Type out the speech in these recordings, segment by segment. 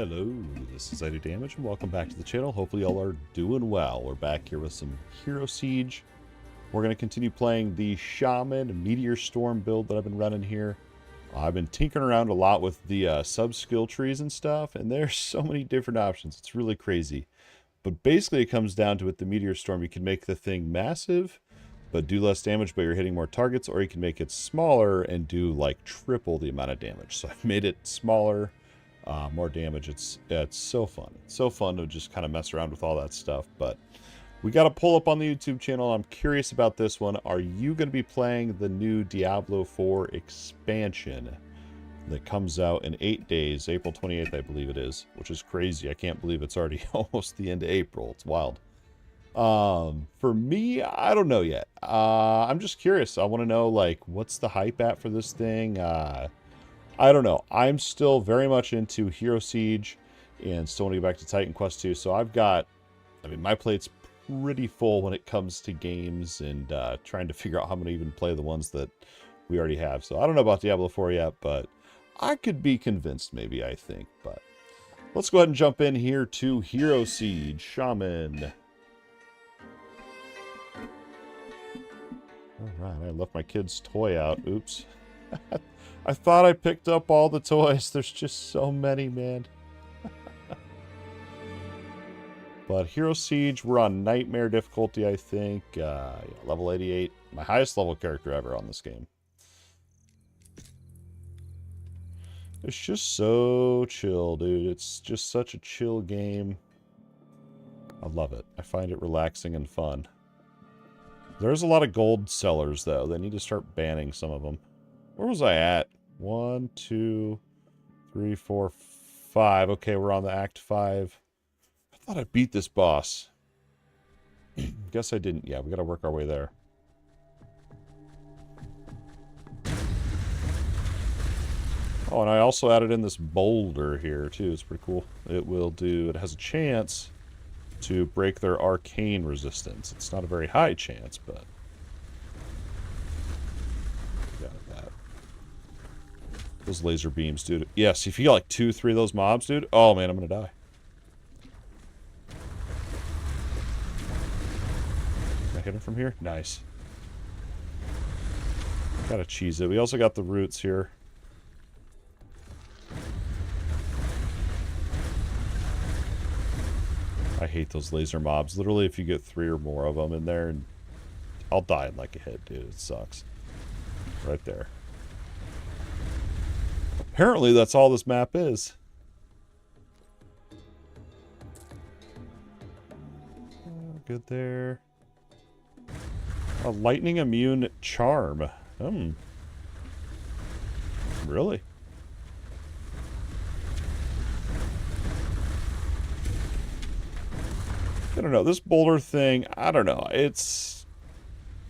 Hello, this is Idodmg and welcome back to the channel. Hopefully y'all are doing well. We're back here with some Hero Siege. We're going to continue playing the Shaman Meteor Storm build that I've been running here. I've been tinkering around a lot with the sub-skill trees and stuff, and there's so many different options. It's really crazy. But basically it comes down to with the Meteor Storm, you can make the thing massive, but do less damage, but you're hitting more targets, or you can make it smaller and do like triple the amount of damage. So I've made it smaller. More damage. It's so fun. It's so fun to just kind of mess around with all that stuff. But we got to pull up on the YouTube channel. I'm curious about this one. Are you going to be playing the new Diablo 4 expansion that comes out in 8 days, April 28th, I believe it is, which is crazy. I can't believe it's already almost the end of April. It's wild. For me, I don't know yet. I'm just curious. I want to know, like, what's the hype at for this thing? I don't know. I'm still very much into Hero Siege and still want to get back to Titan Quest 2. So I've got, I mean, my plate's pretty full when it comes to games and trying to figure out how I'm going to even play the ones that we already have. So I don't know about Diablo 4 yet, but I could be convinced maybe, I think. But let's go ahead and jump in here to Hero Siege Shaman. All right, I left my kid's toy out. Oops. I thought I picked up all the toys. There's just so many, man. But Hero Siege, we're on Nightmare difficulty, I think. Yeah, level 88. My highest level character ever on this game. It's just so chill, dude. It's just such a chill game. I love it. I find it relaxing and fun. There's a lot of gold sellers, though. They need to start banning some of them. Where was I at? 1, 2, 3, 4, 5. Okay, we're on the Act 5. I thought I beat this boss. Guess I didn't. Yeah, we gotta work our way there. Oh, and I also added in this boulder here, too. It's pretty cool. It has a chance to break their arcane resistance. It's not a very high chance, but... Those laser beams, dude. Yes, if you get like 2, 3 of those mobs, dude. Oh, man, I'm gonna die. Can I hit him from here? Nice. Gotta cheese it. We also got the roots here. I hate those laser mobs. Literally, if you get 3 or more of them in there, and I'll die in like a hit, dude. It sucks. Right there. Apparently, that's all this map is. Good there. A lightning immune charm. Really? I don't know. This boulder thing, I don't know. It's...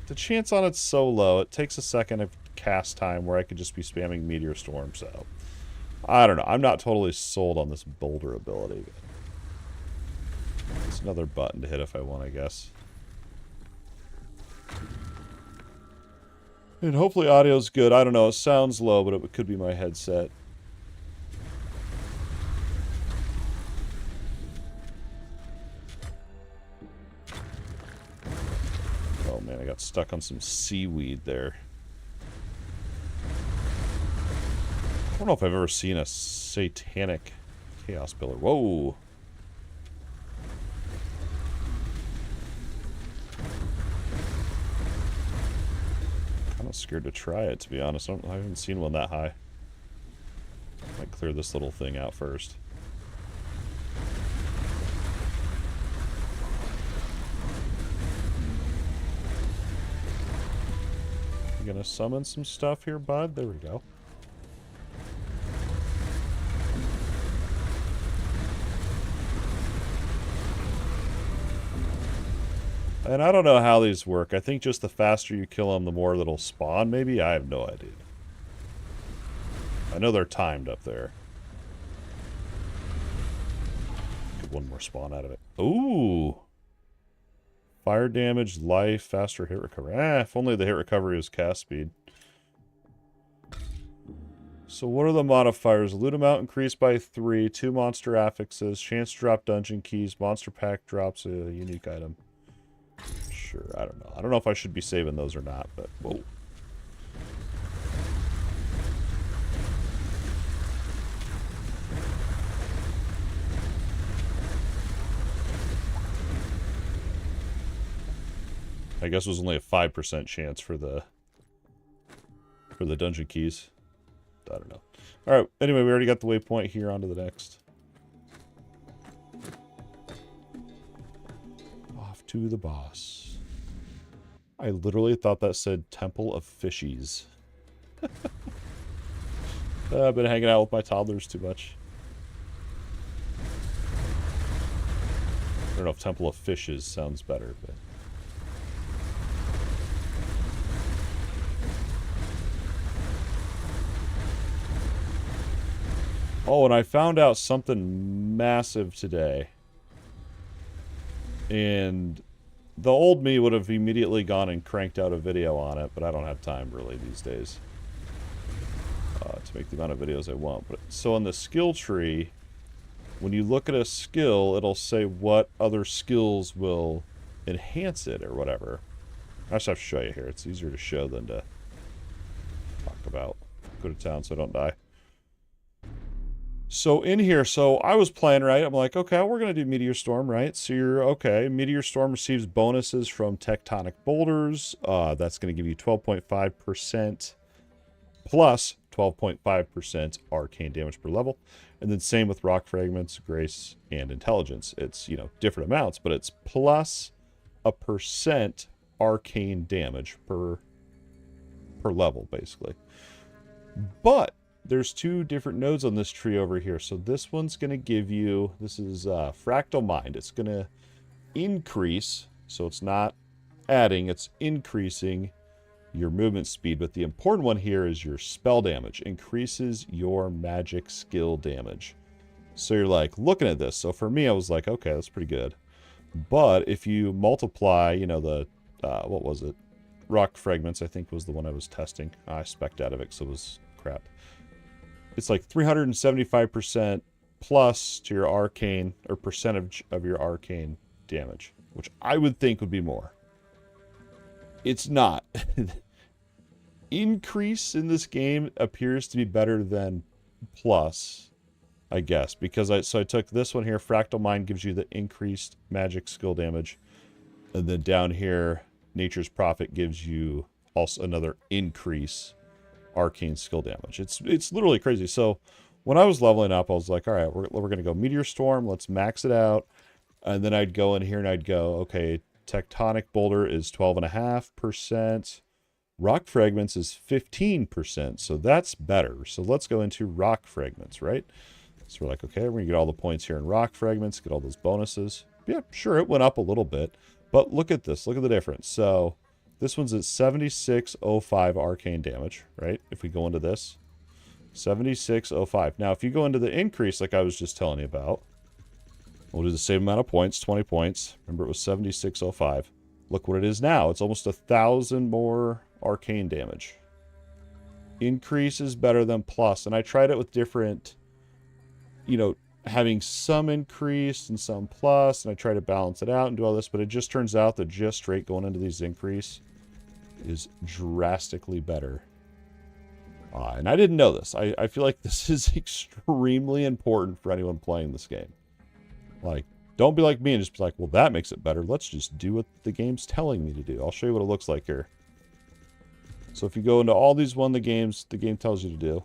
The chance on it's so low. It takes a second of cast time where I could just be spamming Meteor Storm, so... I don't know. I'm not totally sold on this boulder ability. It's another button to hit if I want, I guess. And hopefully audio's good. I don't know. It sounds low, but it could be my headset. Oh man, I got stuck on some seaweed there. I don't know if I've ever seen a satanic chaos pillar. Whoa! Kind of scared to try it, to be honest. I haven't seen one that high. Might clear this little thing out first. You gonna summon some stuff here, bud? There we go. And I don't know how these work. I think just the faster you kill them, the more that'll spawn, maybe? I have no idea. I know they're timed up there. Get one more spawn out of it. Ooh! Fire damage, life, faster hit recovery. If only the hit recovery was cast speed. So what are the modifiers? Loot amount increased by 3, 2 monster affixes, chance to drop dungeon keys, monster pack drops a unique item. Sure, I don't know. I don't know if I should be saving those or not, but whoa. I guess it was only a 5% chance for the dungeon keys. I don't know. Alright, anyway, we already got the waypoint here. On to the next. Off to the boss. I literally thought that said Temple of Fishies. I've been hanging out with my toddlers too much. I don't know if Temple of Fishes sounds better, but... Oh, and I found out something massive today. And the old me would have immediately gone and cranked out a video on it, but I don't have time really these days to make the amount of videos I want. But so on the skill tree, when you look at a skill, it'll say what other skills will enhance it or whatever. I just have to show you here. It's easier to show than to talk about. Go to town so I don't die. So in here, so I was playing, right? I'm like, okay, we're going to do Meteor Storm, right? So you're, okay, Meteor Storm receives bonuses from tectonic boulders. That's going to give you 12.5% plus 12.5% arcane damage per level. And then same with rock fragments, grace, and intelligence. It's, you know, different amounts, but it's plus a percent arcane damage per level, basically. But there's 2 different nodes on this tree over here. So this one's going to give you, this is Fractal Mind. It's going to increase, so it's not adding, it's increasing your movement speed. But the important one here is your spell damage. Increases your magic skill damage. So you're like looking at this. So for me, I was like, okay, that's pretty good. But if you multiply, you know, the, what was it? Rock fragments, I think was the one I was testing. I spec'd out of it, so it was crap. It's like 375% plus to your arcane, or percentage of your arcane damage, which I would think would be more. It's not. Increase in this game appears to be better than plus, I guess, because I took this one here. Fractal Mind gives you the increased magic skill damage, and then down here, Nature's Prophet gives you also another increase arcane skill damage. It's literally crazy. So when I was leveling up, I was like, all right, we're going to go Meteor Storm. Let's max it out. And then I'd go in here and I'd go, okay, Tectonic Boulder is 12.5%. Rock Fragments is 15%. So that's better. So let's go into Rock Fragments, right? So we're like, okay, we're going to get all the points here in Rock Fragments, get all those bonuses. Yeah, sure, it went up a little bit. But look at this. Look at the difference. So this one's at 7605 arcane damage, right? If we go into this, 7605. Now, if you go into the increase, like I was just telling you about, we'll do the same amount of points, 20 points. Remember, it was 7605. Look what it is now. It's almost 1,000 more arcane damage. Increase is better than plus. And I tried it with different, you know, having some increase and some plus, and I try to balance it out and do all this, but it just turns out that just straight going into these increase is drastically better. And I didn't know this. I feel like this is extremely important for anyone playing this game. Like, don't be like me and just be like, well, that makes it better. Let's just do what the game's telling me to do. I'll show you what it looks like here. So if you go into all these the game tells you to do,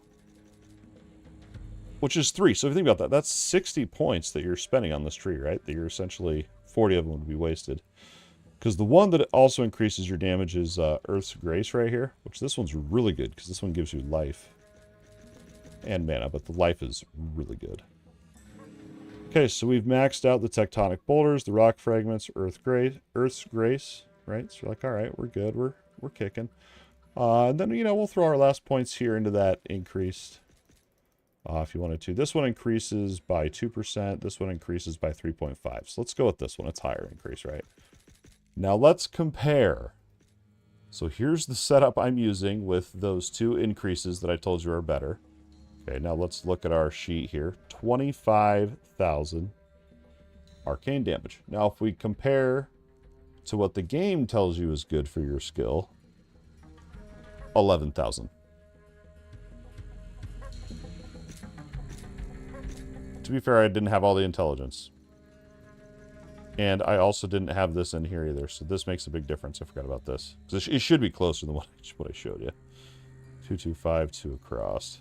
which is 3. So if you think about that, that's 60 points that you're spending on this tree, right? That you're essentially, 40 of them would be wasted. Because the one that also increases your damage is Earth's Grace right here, which this one's really good because this one gives you life and mana, but the life is really good. Okay, so we've maxed out the Tectonic Boulders, the Rock Fragments, Earth's Grace, right? So you're like, all right, we're good, we're kicking. And then, you know, we'll throw our last points here into that increased. If you wanted to. This one increases by 2%. This one increases by 3.5. So let's go with this one. It's higher increase, right? Now let's compare. So here's the setup I'm using with those 2 increases that I told you are better. Okay, now let's look at our sheet here. 25,000 arcane damage. Now, if we compare to what the game tells you is good for your skill, 11,000. To be fair, I didn't have all the intelligence. And I also didn't have this in here either, so this makes a big difference. I forgot about this. Because it should be closer than what I showed you. 225, 2 across.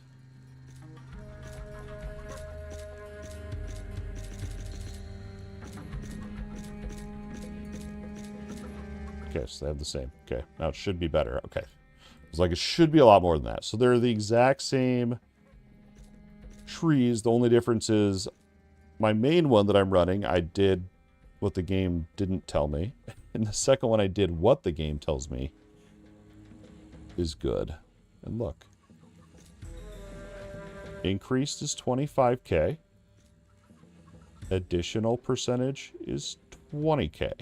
Okay, so they have the same. Okay, now it should be better. Okay. It's like it should be a lot more than that. So they're the exact same trees. The only difference is my main one that I'm running, I did what the game didn't tell me. And the second one I did what the game tells me is good. And look. Increased is 25k. Additional percentage is 20k.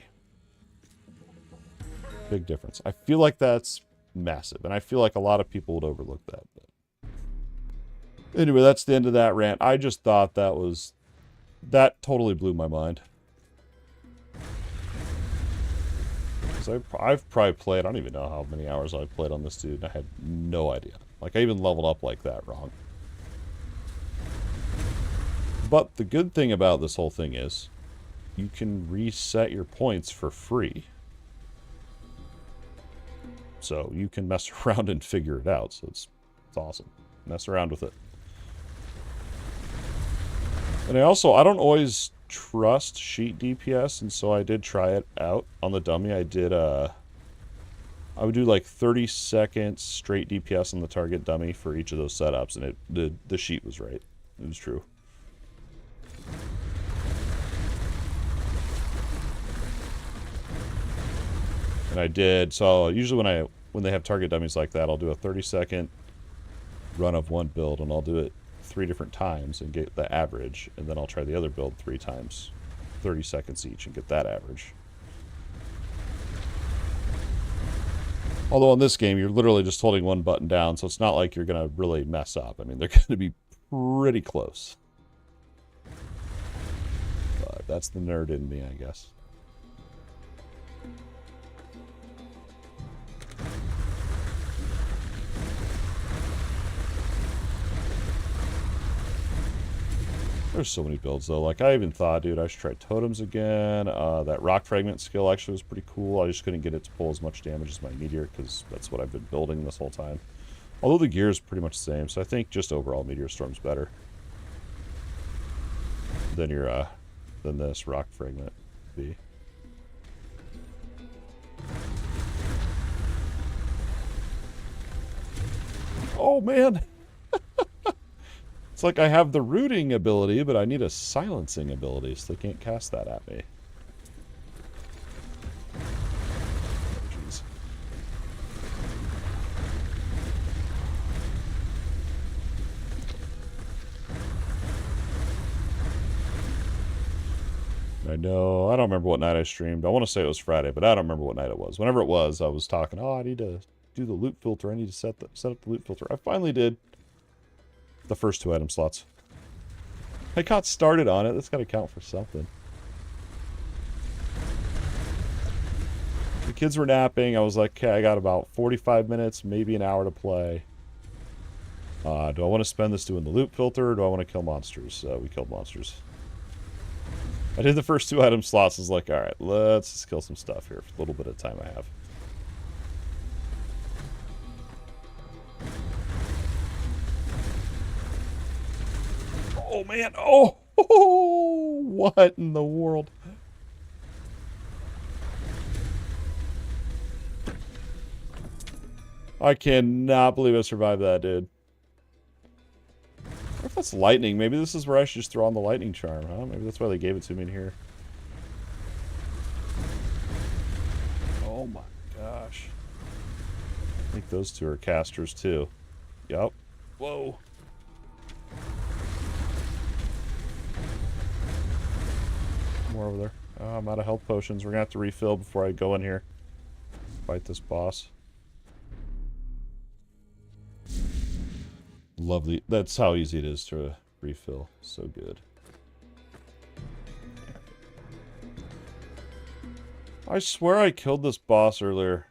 Big difference. I feel like that's massive, and I feel like a lot of people would overlook that. But anyway, that's the end of that rant. I just thought that totally blew my mind. So I've probably played, I don't even know how many hours I've played on this dude, and I had no idea. Like, I even leveled up like that wrong. But the good thing about this whole thing is you can reset your points for free. So you can mess around and figure it out. So it's awesome. Mess around with it. And I don't always trust sheet DPS, and so I did try it out on the dummy. I would do like 30 seconds straight DPS on the target dummy for each of those setups, and the sheet was right. It was true. And I did, so usually when they have target dummies like that, I'll do a 30-second run of one build, and I'll do it 3 different times and get the average, and then I'll try the other build 3 times, 30 seconds each, and get that average. Although in this game, you're literally just holding one button down, so it's not like you're going to really mess up. I mean, they're going to be pretty close. But that's the nerd in me, I guess. There's so many builds, though. Like, I even thought, dude, I should try totems again. That rock fragment skill actually was pretty cool. I just couldn't get it to pull as much damage as my Meteor, because that's what I've been building this whole time. Although the gear is pretty much the same, so I think just overall Meteor Storm's better than than this rock fragment be. Oh, man! It's like I have the rooting ability, but I need a silencing ability, so they can't cast that at me. Jeez. I know, I don't remember what night I streamed. I want to say it was Friday, but I don't remember what night it was. Whenever it was, I was talking, oh, I need to do the loot filter. I need to set up the loot filter. I finally did. The first 2 item slots. I got started on it. That's got to count for something. The kids were napping. I was like, okay, I got about 45 minutes, maybe an hour to play. Do I want to spend this doing the loot filter, or do I want to kill monsters? We killed monsters. I did the first 2 item slots. I was like, alright, let's just kill some stuff here for the little bit of time I have. Oh, man. Oh, what in the world? I cannot believe I survived that, dude. I wonder if that's lightning. Maybe this is where I should just throw on the lightning charm, huh? Maybe that's why they gave it to me in here. Oh, my gosh. I think those 2 are casters, too. Yup. Whoa. More over there. Oh, I'm out of health potions. We're gonna have to refill before I go in here. Fight this boss. Lovely. That's how easy it is to refill. So good. I swear I killed this boss earlier.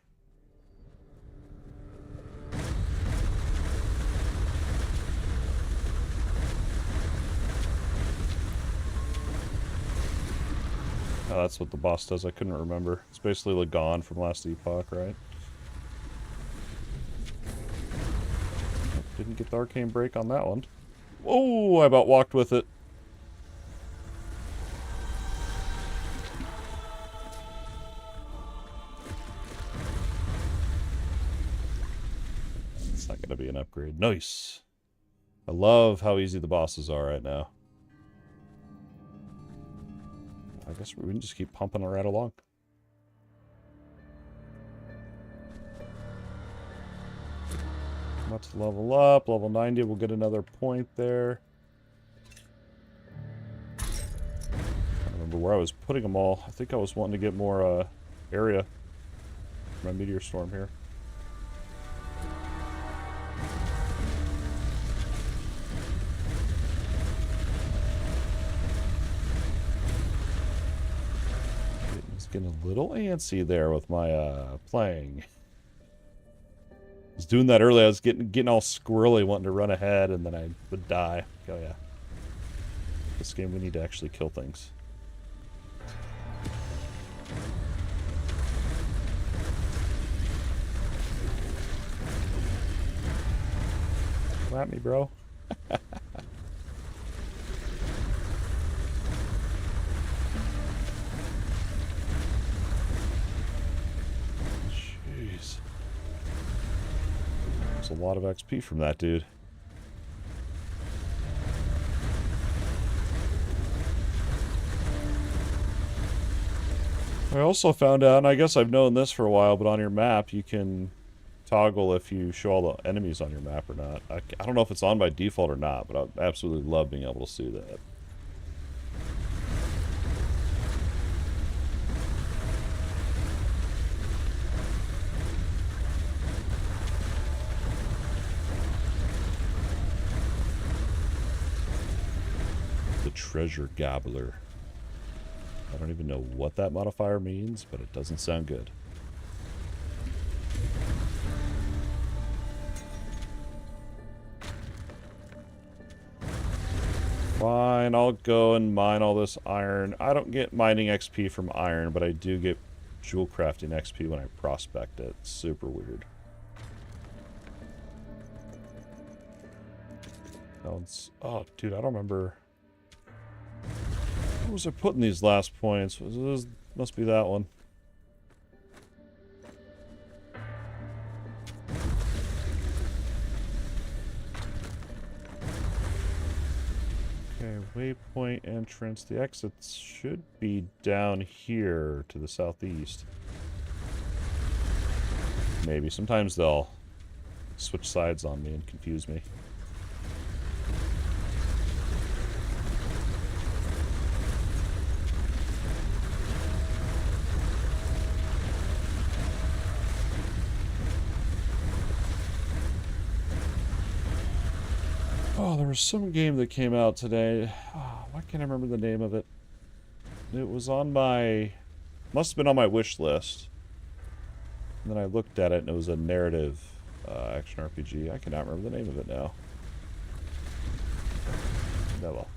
Oh, that's what the boss does. I couldn't remember. It's basically Lagon from last Epoch, right? Didn't get the arcane break on that one. Whoa, I about walked with it. It's not going to be an upgrade. Nice. I love how easy the bosses are right now. I guess we can just keep pumping right along. Let's level up. Level 90, we'll get another point there. I don't remember where I was putting them all. I think I was wanting to get more area for my Meteor Storm here. Getting a little antsy there with my playing. I was doing that early. I was getting all squirrely, wanting to run ahead, and then I would die. Oh yeah. This game we need to actually kill things. Come at me, bro. A lot of XP from that dude. I also found out, and I guess I've known this for a while, but on your map you can toggle if you show all the enemies on your map or not. I don't know if it's on by default or not, but I absolutely love being able to see that. Treasure Gobbler. I don't even know what that modifier means, but it doesn't sound good. Fine, I'll go and mine all this iron. I don't get mining XP from iron, but I do get jewel crafting XP when I prospect it. It's super weird. Oh, dude, I don't remember. Where was I putting these last points? This must be that one. Okay, waypoint entrance. The exits should be down here to the southeast. Maybe. Sometimes they'll switch sides on me and confuse me. Oh, there was some game that came out today. Oh, why can't I remember the name of it? It was on my... must have been on my wish list. And then I looked at it and it was a narrative action RPG. I cannot remember the name of it now. Oh well.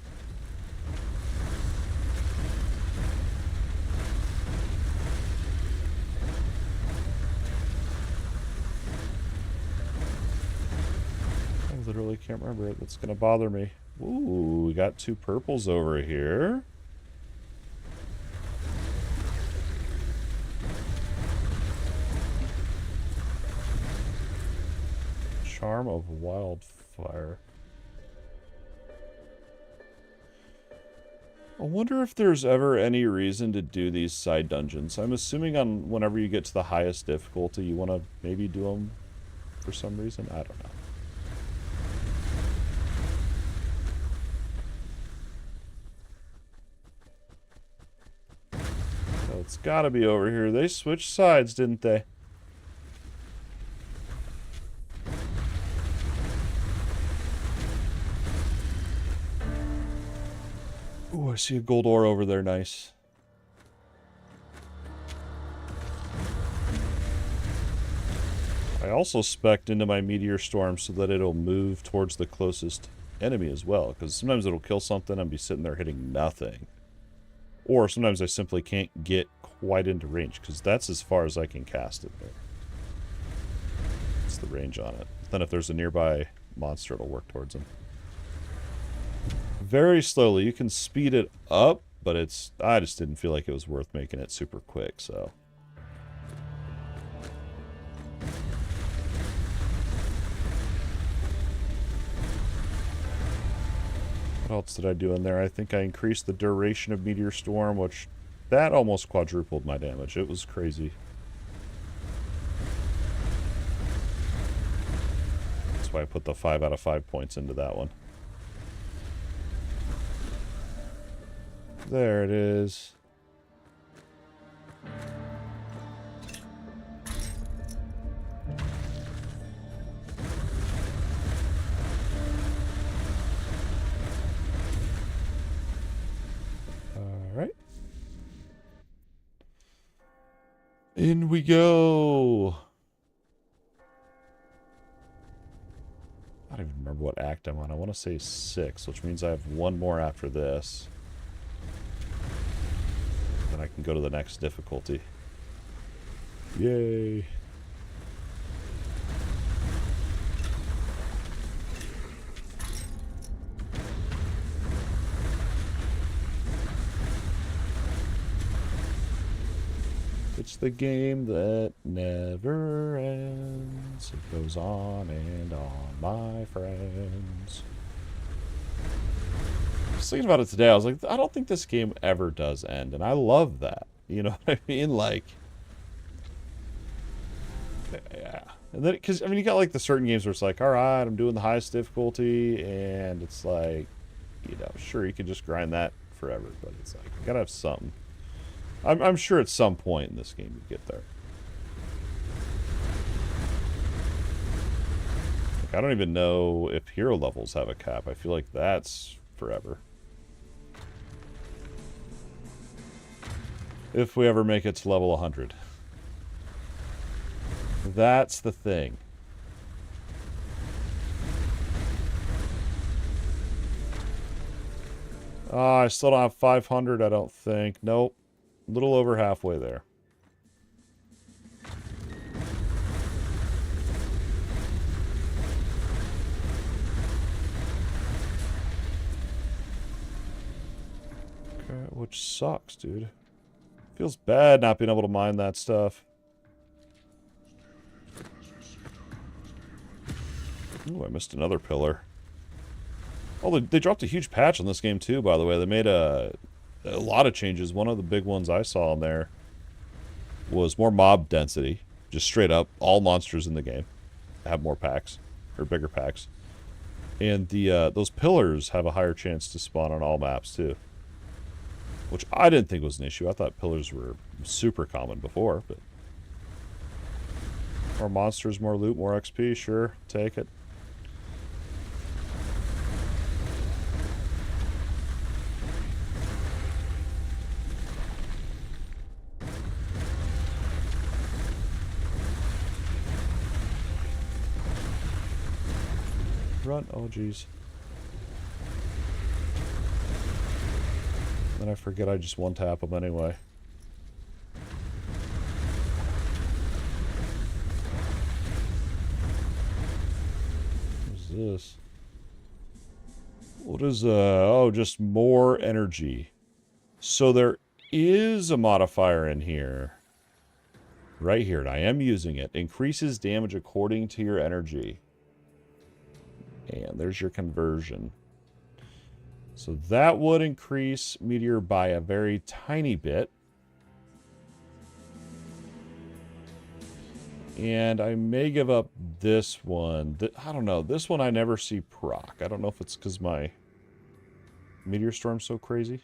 I literally can't remember it. That's gonna bother me. Ooh, we got 2 purples over here. Charm of Wildfire. I wonder if there's ever any reason to do these side dungeons. I'm assuming on whenever you get to the highest difficulty, you want to maybe do them for some reason. I don't know. So it's got to be over here. They switched sides, didn't they? I see a gold ore over there. Nice. I also spec'd into my Meteor Storm so that it'll move towards the closest enemy as well. Because sometimes it'll kill something and be sitting there hitting nothing. Or sometimes I simply can't get quite into range. Because that's as far as I can cast it there. That's the range on it. Then if there's a nearby monster, it'll work towards him. Very slowly. You can speed it up, but it's... I just didn't feel like it was worth making it super quick, so... What else did I do in there? I think I increased the duration of Meteor Storm, which... that almost quadrupled my damage. It was crazy. That's why I put the 5 out of 5 points into that one. There it is. Alright. In we go. I don't even remember what act I'm on. I want to say 6, which means I have one more after this. Then I can go to the next difficulty. Yay. It's the game that never ends. It goes on and on, my friends. I was thinking about it today. I was like, I don't think this game ever does end, and I love that. You know what I mean? Like, yeah. And then, because I mean, you got like the certain games where it's like, all right, I'm doing the highest difficulty, and it's like, you know, sure, you could just grind that forever, but it's like, you gotta have something. I'm sure at some point in this game you get there. Like, I don't even know if hero levels have a cap. I feel like that's forever. If we ever make it to level 100. That's the thing. I still don't have 500, I don't think. Nope. A little over halfway there. Okay, which sucks, dude. Feels bad not being able to mine that stuff. Ooh, I missed another pillar. Oh, they dropped a huge patch on this game too, by the way. They made a lot of changes. One of the big ones I saw in there was more mob density. Just straight up, all monsters in the game have more packs, or bigger packs. And the those pillars have a higher chance to spawn on all maps too. Which I didn't think was an issue. I thought pillars were super common before, but... more monsters, more loot, more XP, sure, take it. Run. Oh, jeez. Then I forget I just one-tap them anyway. What's this? What is, oh, just more energy. So there is a modifier in here. Right here, and I am using it. Increases damage according to your energy. And there's your conversion. So that would increase Meteor by a very tiny bit. And I may give up this one. I don't know. This one I never see proc. I don't know if it's because my Meteor Storm's so crazy.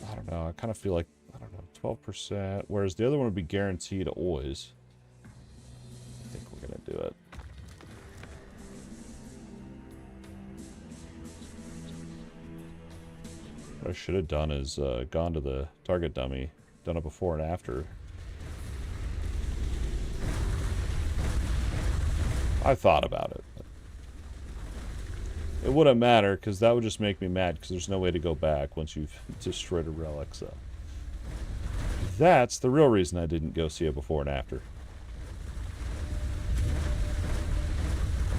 I don't know. I kind of feel like, I don't know, 12%. Whereas the other one would be guaranteed always. What I should have done is gone to the target dummy, done a before and after. I thought about it. It wouldn't matter, because that would just make me mad, because there's no way to go back once you've destroyed a relic, so. That's the real reason I didn't go see a before and after.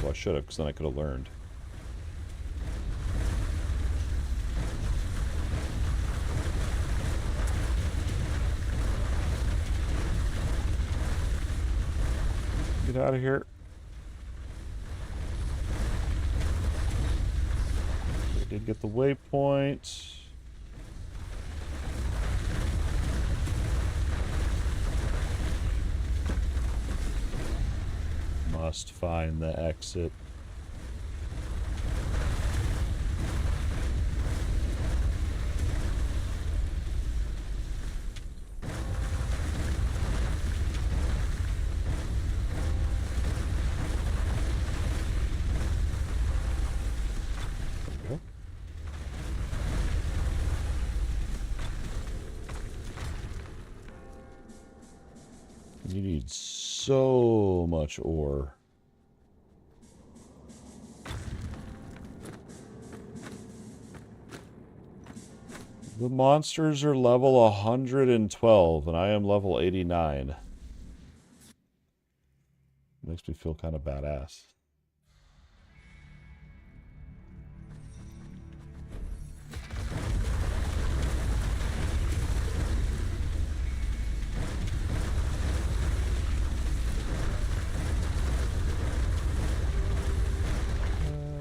Well, I should have, because then I could have learned. Get out of here. I did get the waypoint. Must find the exit. You need so much ore. The monsters are level 112, and I am level 89. Makes me feel kind of badass.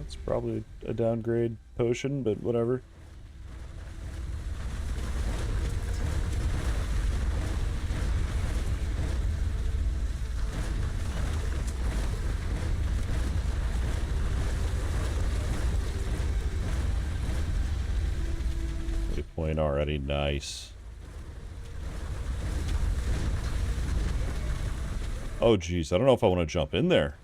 It's probably a downgrade potion, but whatever. Waypoint already, nice. Oh geez, I don't know if I want to jump in there.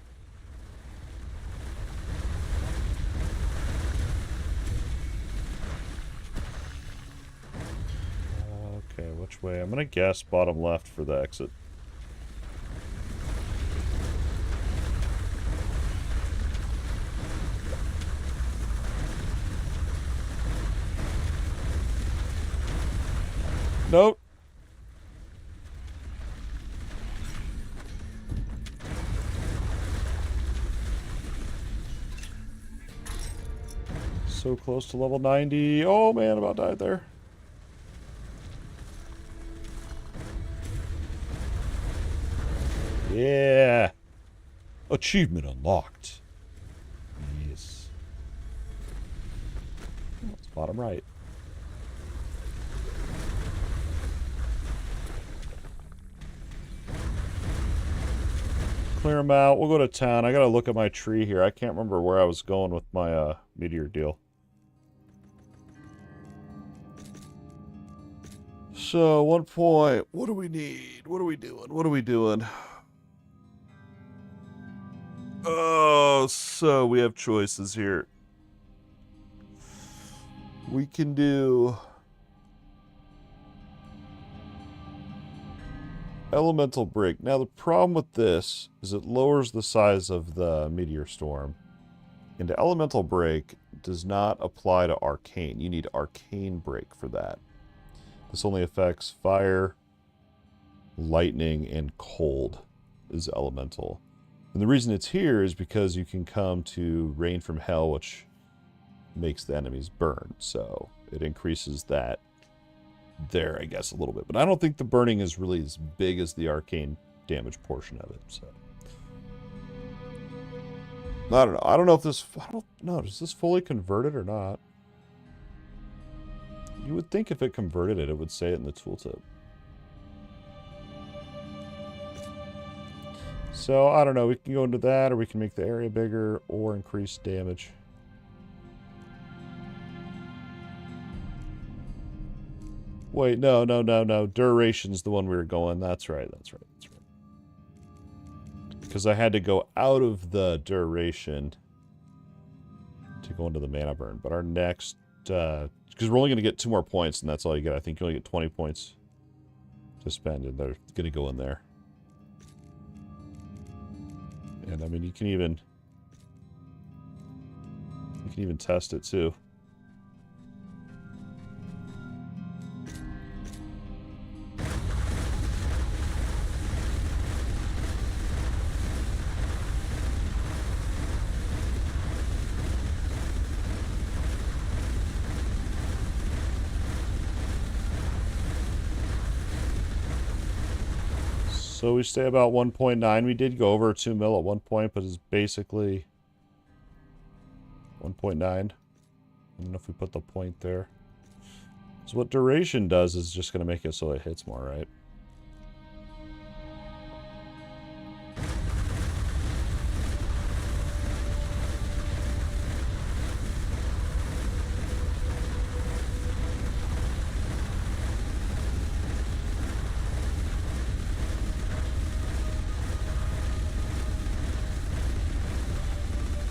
Okay, which way? I'm gonna guess bottom left for the exit. Nope. So close to level 90. Oh man, about died there. Yeah. Achievement unlocked. Yes. Oh, it's bottom right. Clear them out. We'll go to town. I gotta look at my tree here. I can't remember where I was going with my meteor deal. So, 1 point. What do we need? What are we doing? What are we doing? Oh, so we have choices here. We can do Elemental Break. Now, the problem with this is it lowers the size of the Meteor Storm. And Elemental Break does not apply to Arcane. You need Arcane Break for that. This only affects fire, lightning, and cold is elemental. And the reason it's here is because you can come to Rain from Hell, which makes the enemies burn. So it increases that there, I guess, a little bit. But I don't think the burning is really as big as the arcane damage portion of it. So I don't know. I don't know if this... I don't know. Does this fully convert it or not? You would think if it converted it, it would say it in the tooltip. So, I don't know. We can go into that, or we can make the area bigger, or increase damage. Wait, no. Duration's the one we were going. That's right. Because I had to go out of the duration to go into the mana burn. But our next because we're only going to get 2 more points, and that's all you get. I think you only get 20 points to spend, and they're going to go in there. And I mean, you can even test it too. So we stay about 1.9. We did go over 2 mil at one point, but it's basically 1.9. I don't know if we put the point there. So what duration does is just going to make it so it hits more, right?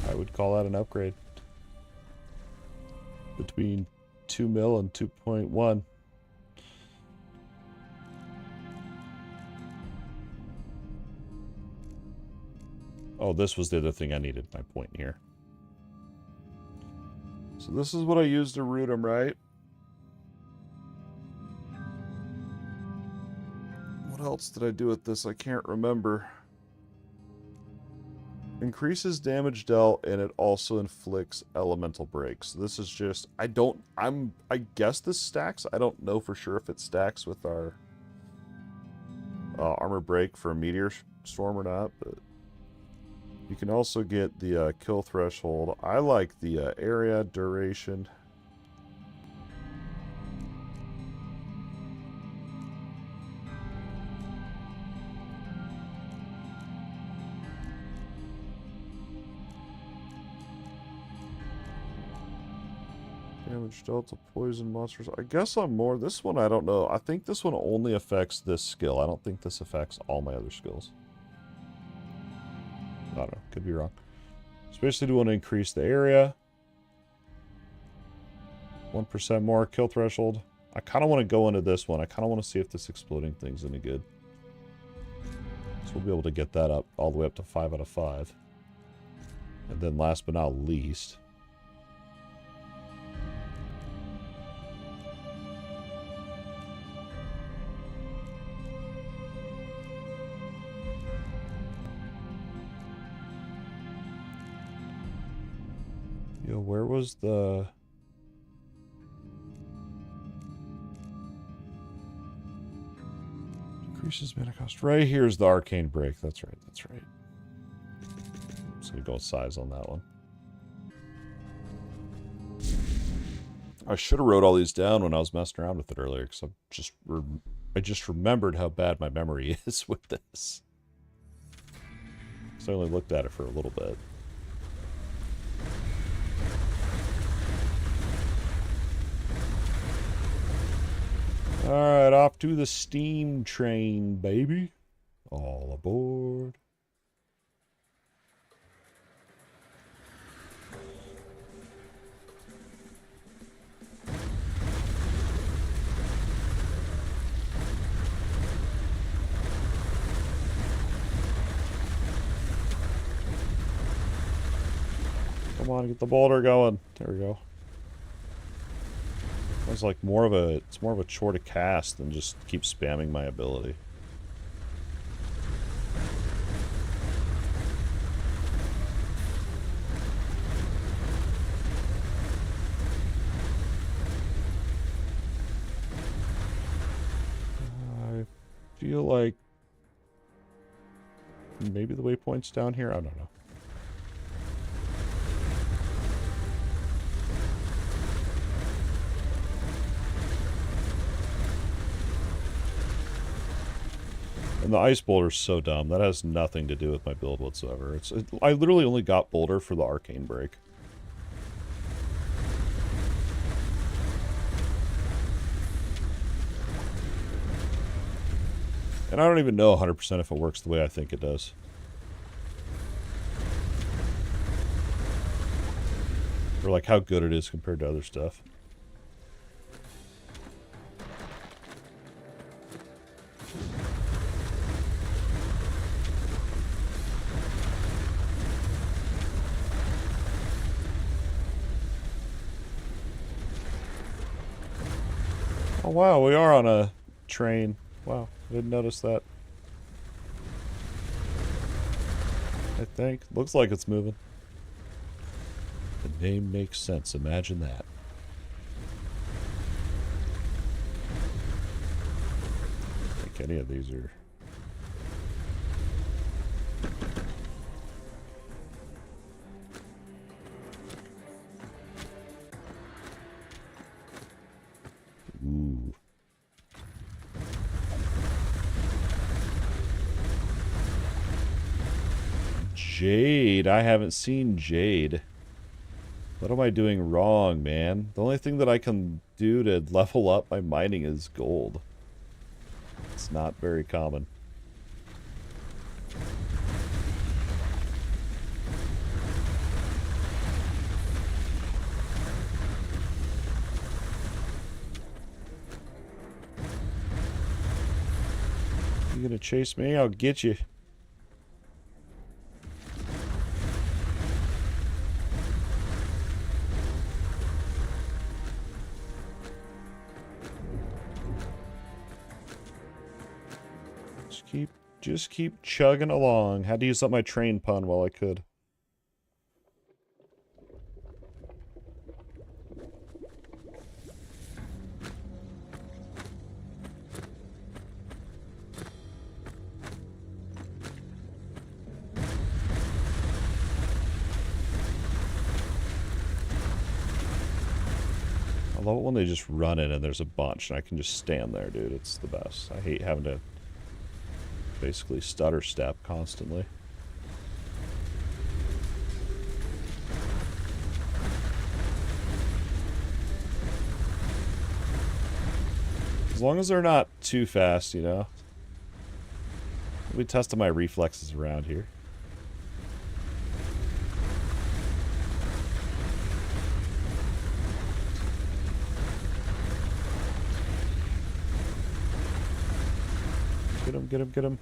I would call that an upgrade. Between 2 mil and 2.1. Oh, this was the other thing I needed, my point here. So this is what I used to root them, right? What else did I do with this? I can't remember. Increases damage dealt, and it also inflicts elemental breaks. This is just, I guess this stacks. I don't know for sure if it stacks with our armor break for a Meteor Storm or not, but you can also get the kill threshold. I like the area duration. Damage dealt to poison monsters. I guess I'm more... This one, I don't know. I think this one only affects this skill. I don't think this affects all my other skills. I don't know. Could be wrong. Especially do want to increase the area. 1% more kill threshold. I kind of want to go into this one. I kind of want to see if this exploding thing's any good. So we'll be able to get that up all the way up to 5 out of 5. And then last but not least... Yo, where was the... Increases mana cost. Right here's the arcane break. That's right, that's right. I'm just gonna go with size on that one. I should have wrote all these down when I was messing around with it earlier, because I just remembered how bad my memory is with this. So I only looked at it for a little bit. Alright, off to the steam train, baby. All aboard. Come on, get the boulder going. There we go. It's like more of a chore to cast than just keep spamming my ability. I feel like maybe the waypoint's down here. I don't know. And the ice boulder's so dumb. That has nothing to do with my build whatsoever. I literally only got boulder for the arcane break. And I don't even know 100% if it works the way I think it does. Or like how good it is compared to other stuff. wow, we are on a train. Wow, I didn't notice that. I think. Looks like it's moving. The name makes sense. Imagine that. I think any of these are... Ooh. Jade. I haven't seen Jade. What am I doing wrong, man? The only thing that I can do to level up my mining is gold. It's not very common. You gonna chase me? I'll get you. Just keep chugging along. Had to use up my train pun while I could. I love it when they just run in and there's a bunch and I can just stand there, dude. It's the best. I hate having to basically stutter step constantly. As long as they're not too fast, you know. I'll be testing my reflexes around here. Get him, get him, get him.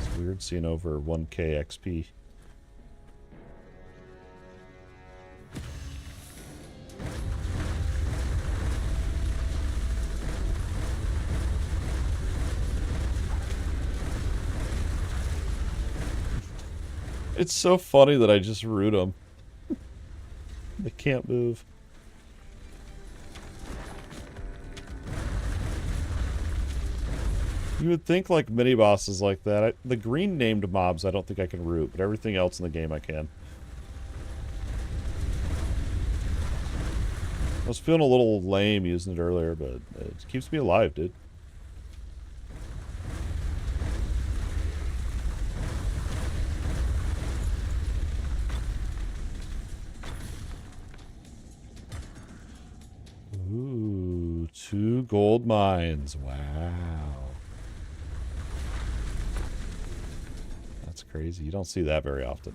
It's weird seeing over 1k XP. It's so funny that I just root them. They can't move. You would think like mini bosses like that. The green named mobs I don't think I can root, but everything else in the game I can. I was feeling a little lame using it earlier, but it keeps me alive, dude. Ooh, 2 gold mines. Wow. That's crazy. You don't see that very often.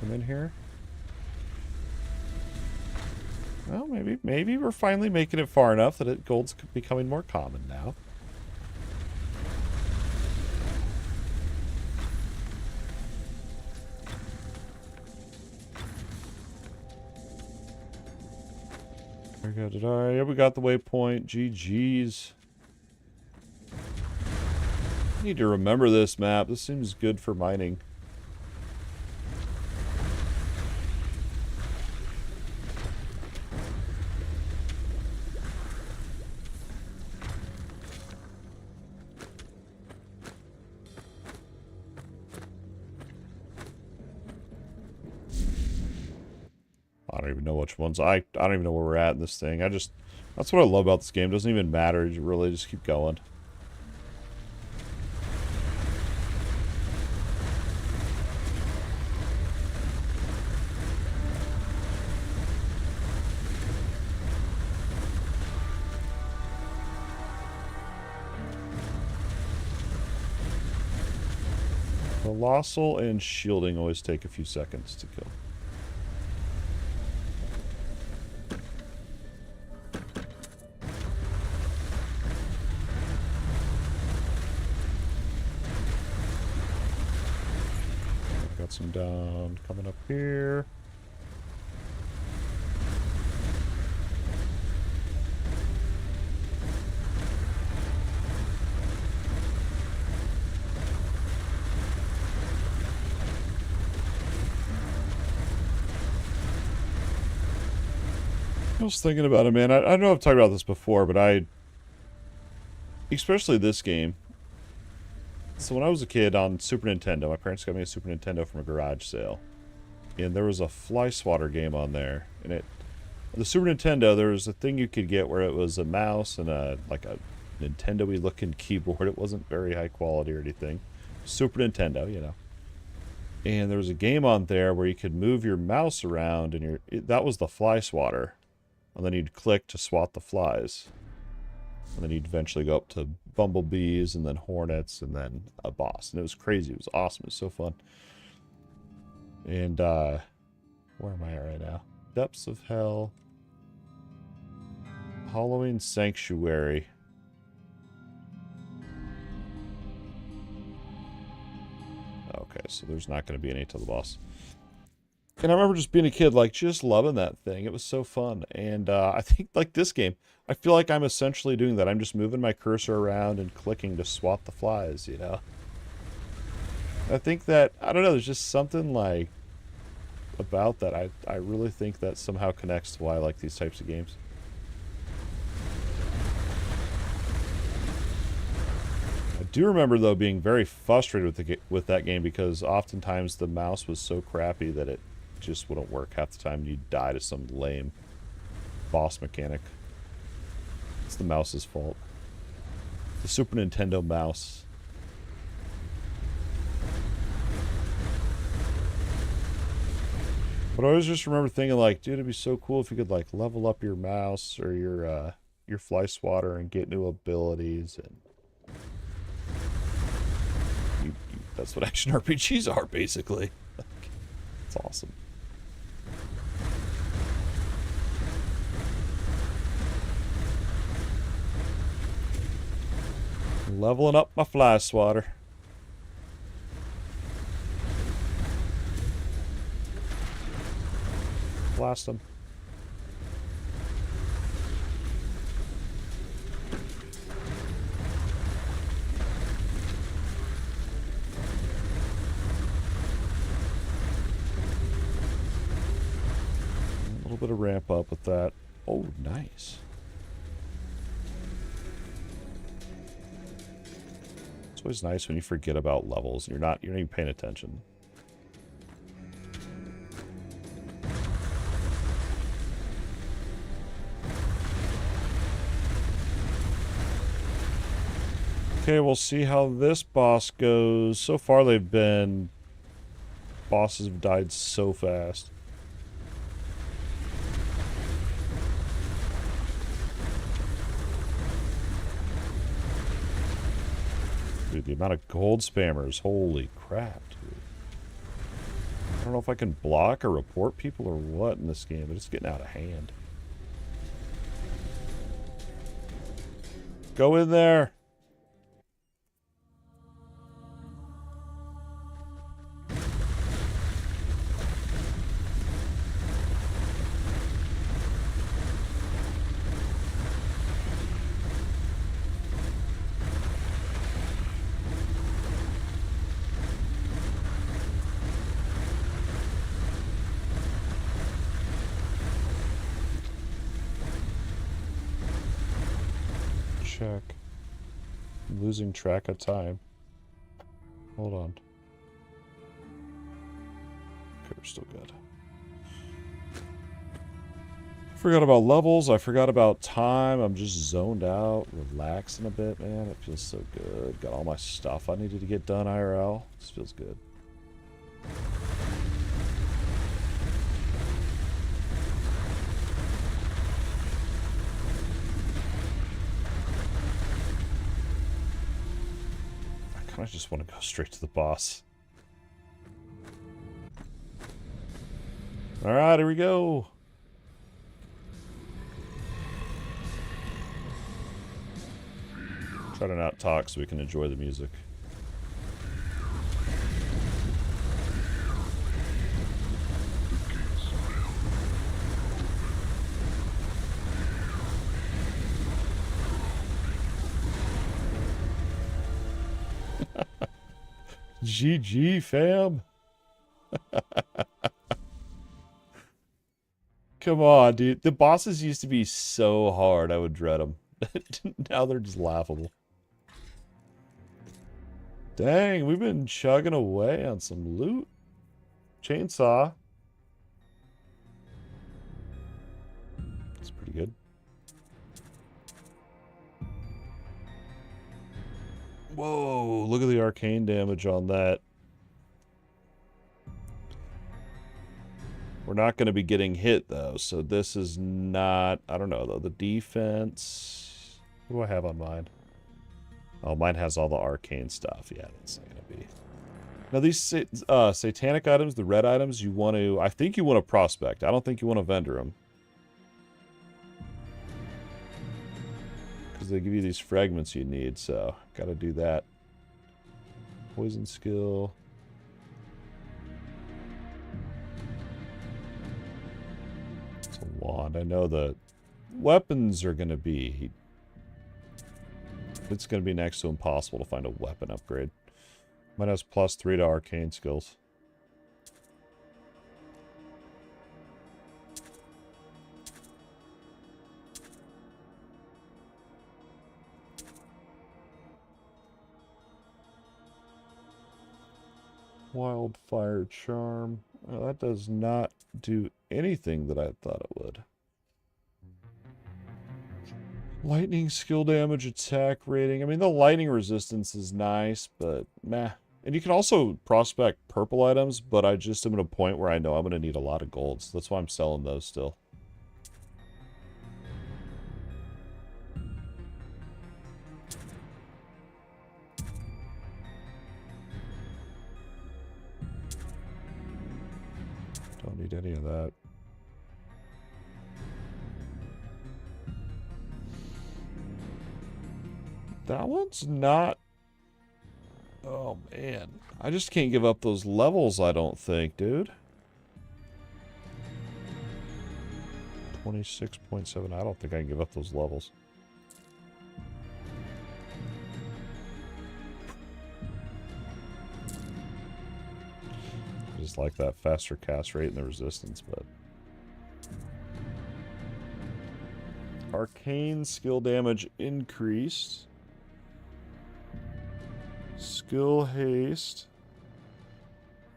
Come in here. Well, maybe we're finally making it far enough that gold's becoming more common now. There we go. Yeah, we got the waypoint. GG's. I need to remember this map. This seems good for mining. I don't even know which ones. I don't even know where we're at in this thing. That's what I love about this game. It doesn't even matter. You really just keep going. Colossal and shielding always take a few seconds to kill. Got some down coming up here. I was thinking about it, man. I know I've talked about this before, but especially this game. So when I was a kid on Super Nintendo, my parents got me a Super Nintendo from a garage sale. And there was a fly swatter game on there. And the Super Nintendo, there was a thing you could get where it was a mouse and like a Nintendo-y looking keyboard. It wasn't very high quality or anything. Super Nintendo, you know. And there was a game on there where you could move your mouse around and that was the fly swatter. And then you'd click to swat the flies. And then you'd eventually go up to bumblebees and then hornets and then a boss. And it was crazy. It was awesome. It was so fun. And, where am I at right now? Depths of Hell. Halloween Sanctuary. Okay, so there's not going to be any to the boss. And I remember just being a kid, like, just loving that thing. It was so fun. And I think, like, this game, I feel like I'm essentially doing that. I'm just moving my cursor around and clicking to swat the flies, you know? I think that, I don't know, there's just something, like, about that. I really think that somehow connects to why I like these types of games. I do remember, though, being very frustrated with that game because oftentimes the mouse was so crappy that it just wouldn't work half the time. You'd die to some lame boss mechanic. It's the mouse's fault. The Super Nintendo mouse. But I always just remember thinking, like, dude, it'd be so cool if you could, like, level up your mouse or your fly swatter and get new abilities. And that's what action RPGs are, basically. It's awesome. Leveling up my fly swatter. Blast them. A little bit of ramp up with that. Oh, nice. It's always nice when you forget about levels and you're not even paying attention. Okay, we'll see how this boss goes. So far bosses have died so fast. Dude, the amount of gold spammers, holy crap, dude. I don't know if I can block or report people or what in this game, but it's getting out of hand. Go in there! Check. I'm losing track of time. Hold on. Okay, we're still good. Forgot about levels. I forgot about time. I'm just zoned out, relaxing a bit, man. It feels so good. Got all my stuff I needed to get done IRL. This feels good. I just want to go straight to the boss. Alright, here we go. Try to not talk so we can enjoy the music. GG, fam. Come on, dude. The bosses used to be so hard, I would dread them. Now they're just laughable. Dang, we've been chugging away on some loot. Chainsaw. That's pretty good. Whoa, look at the arcane damage on that. We're not going to be getting hit, though, so this is not... I don't know, though. The defense... What do I have on mine? Oh, mine has all the arcane stuff. Yeah, that's not going to be... Now, these satanic items, the red items, you want to... I think you want to prospect. I don't think you want to vendor them. Because they give you these fragments you need, so... Gotta do that. Poison skill... Wand. I know the weapons are going to be... It's going to be next to impossible to find a weapon upgrade. Mine has +3 to arcane skills. Wildfire charm. Oh, that does not do anything that I thought it would. Lightning skill damage, attack rating. I mean, the lightning resistance is nice, but meh. And you can also prospect purple items, but I just am at a point where I know I'm going to need a lot of gold, so that's why I'm selling those still. Don't need any of that. That one's not... Oh, man. I just can't give up those levels, I don't think, dude. 26.7. I don't think I can give up those levels. I just like that faster cast rate and the resistance, but... Arcane skill damage increased. Skill haste.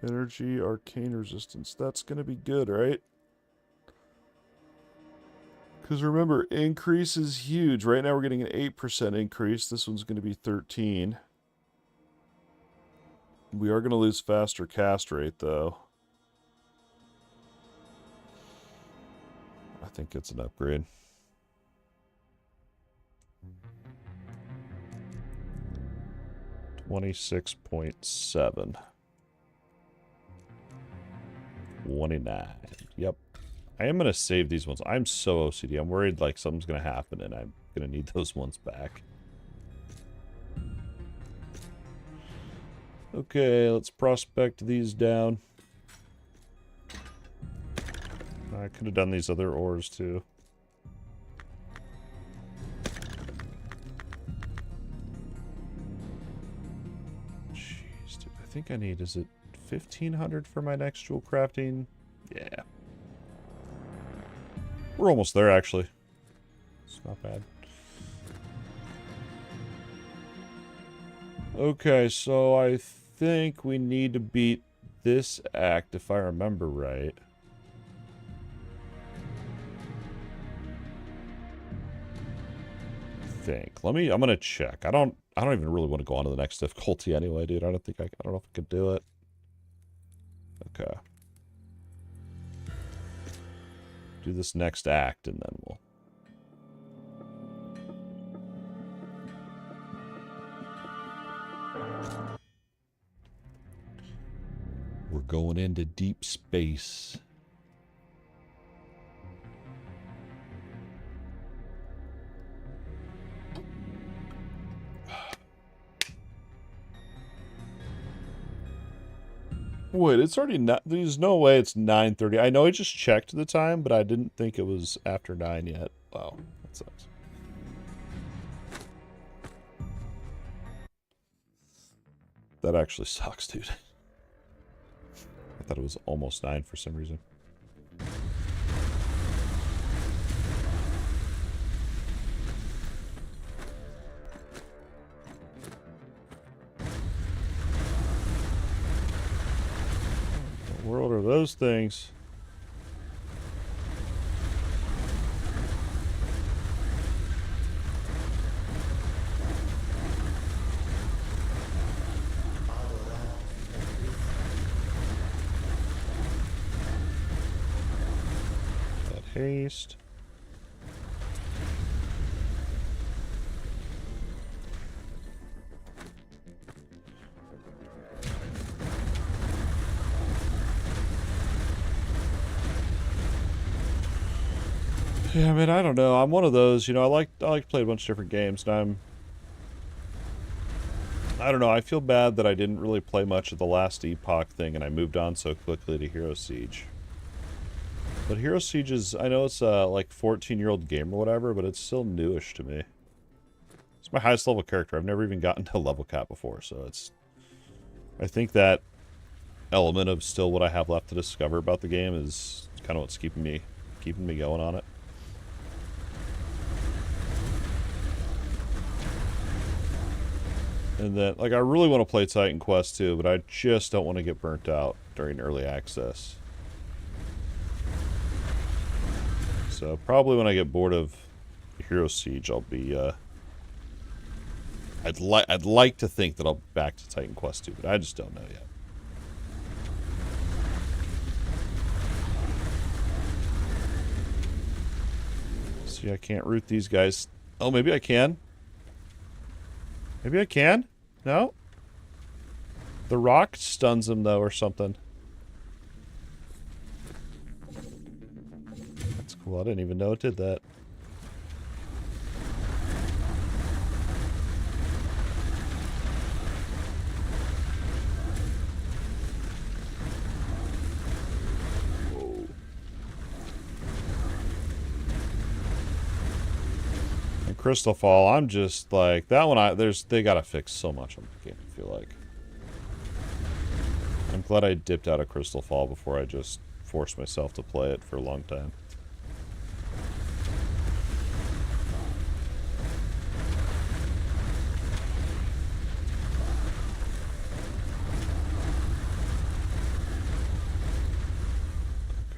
Energy, arcane resistance. That's going to be good, right? Because remember, increase is huge. Right now we're getting an 8% increase. This one's going to be 13. We are going to lose faster cast rate, though. I think it's an upgrade. $26.7. 29. Yep. I am going to save these ones. I'm so OCD. I'm worried like something's going to happen and I'm going to need those ones back. Okay, let's prospect these down. I could have done these other ores too. Jeez, dude, I think I need, is it 1,500 for my next jewel crafting? Yeah. We're almost there, actually. It's not bad. Okay, so I think we need to beat this act, if I remember right. I'm gonna check. I don't even really want to go on to the next difficulty anyway, dude. I don't know if I could do it. Okay. Do this next act and then we'll... We're going into deep space. Wait, it's already not. There's no way it's 9:30. I know I just checked the time, but I didn't think it was after 9 yet. Wow, that sucks. That actually sucks, dude. I thought it was almost 9 for some reason. What world are those things? Haste. Yeah, I mean, I don't know. I'm one of those, you know, I like to play a bunch of different games, and I don't know, I feel bad that I didn't really play much of the last Epoch thing and I moved on so quickly to Hero Siege. But Hero Siege is, I know it's a like 14-year-old game or whatever, but it's still newish to me. It's my highest level character. I've never even gotten to level cap before, so it's... I think that element of still what I have left to discover about the game is kind of what's keeping me going on it. And then, like, I really want to play Titan Quest 2, but I just don't want to get burnt out during early access. So probably when I get bored of Hero Siege, I'll be, I'd like to think that I'll be back to Titan Quest 2, but I just don't know yet. See, I can't root these guys. Oh, maybe I can. Maybe I can? No? The rock stuns him, though, or something. That's cool. I didn't even know it did that. Whoa. And Crystal Fall, I'm just like, that one, they gotta fix so much on the game, I feel like. I'm glad I dipped out of Crystal Fall before I just forced myself to play it for a long time.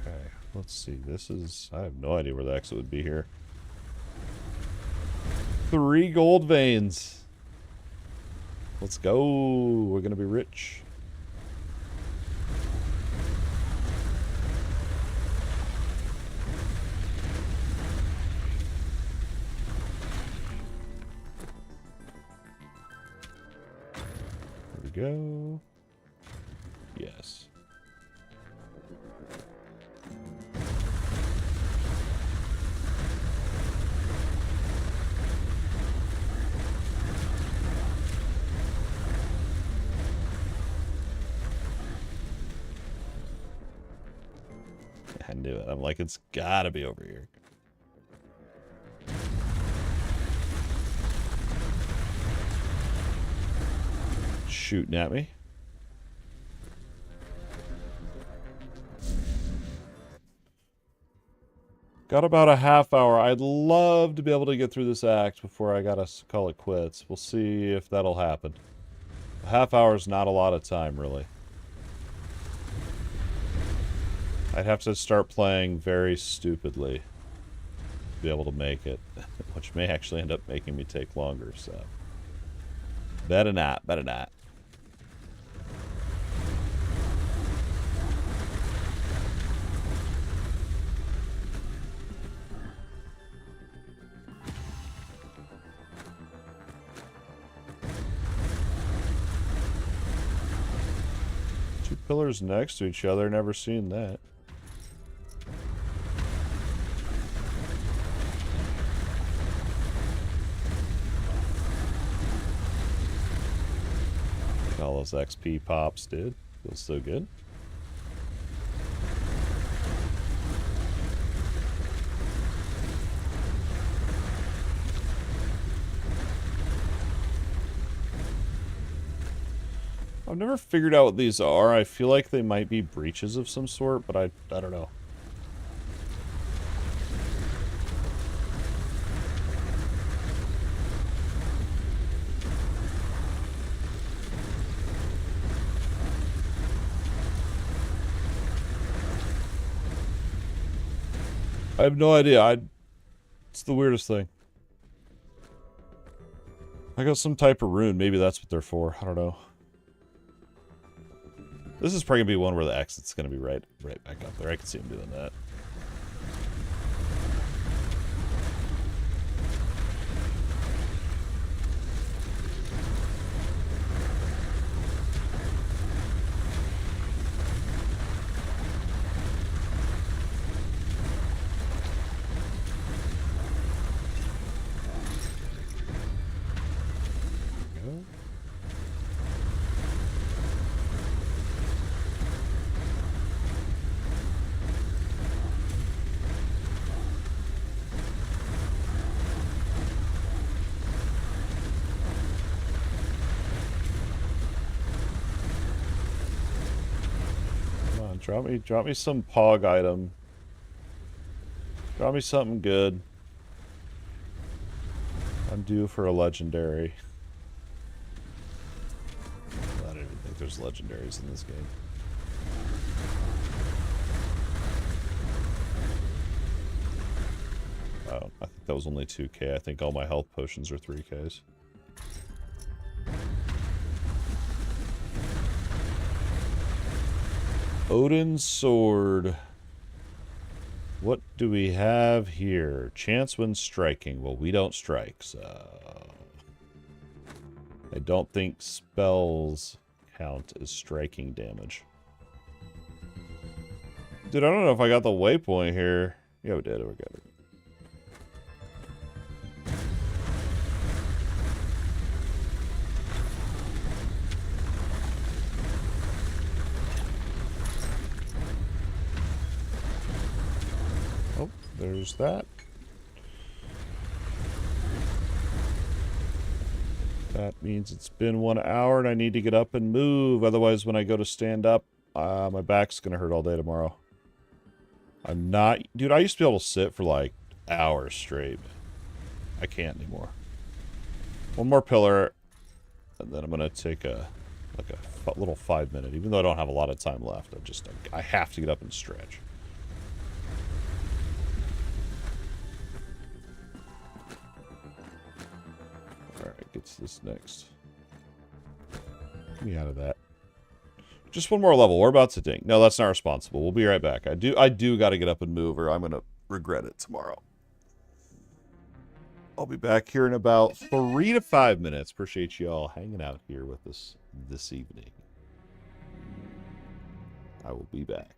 Okay, let's see. This is... I have no idea where the exit would be here. 3 gold veins. Let's go. We're gonna be rich. Go. Yes. I knew it. I'm like, it's gotta be over here. Shooting at me. Got about a half hour. I'd love to be able to get through this act before I gotta call it quits. We'll see if that'll happen. A half hour is not a lot of time, really. I'd have to start playing very stupidly to be able to make it, which may actually end up making me take longer, so... Better not, better not. Two pillars next to each other, never seen that. All those XP pops, dude. Feels so good. I've never figured out what these are. I feel like they might be breaches of some sort, but I don't know. I have no idea. It's the weirdest thing. I got some type of rune. Maybe that's what they're for. I don't know. This is probably going to be one where the exit's going to be right back up there. I can see him doing that. Drop me some pog item. Drop me something good. I'm due for a legendary. I don't even think there's legendaries in this game. Oh, I think that was only 2k. I think all my health potions are 3ks. Odin's Sword. What do we have here? Chance when striking. Well, we don't strike, so... I don't think spells count as striking damage. Dude, I don't know if I got the waypoint here. Yeah, we did. We got it. There's that. That means it's been 1 hour and I need to get up and move. Otherwise, when I go to stand up, my back's going to hurt all day tomorrow. I'm not... Dude, I used to be able to sit for like hours straight. I can't anymore. One more pillar, and then I'm going to take a little 5-minute, even though I don't have a lot of time left. I have to get up and stretch. Alright, gets this next. Get me out of that. Just one more level. We're about to ding. No, that's not responsible. We'll be right back. I do got to get up and move, or I'm going to regret it tomorrow. I'll be back here in about 3 to 5 minutes. Appreciate you all hanging out here with us this evening. I will be back.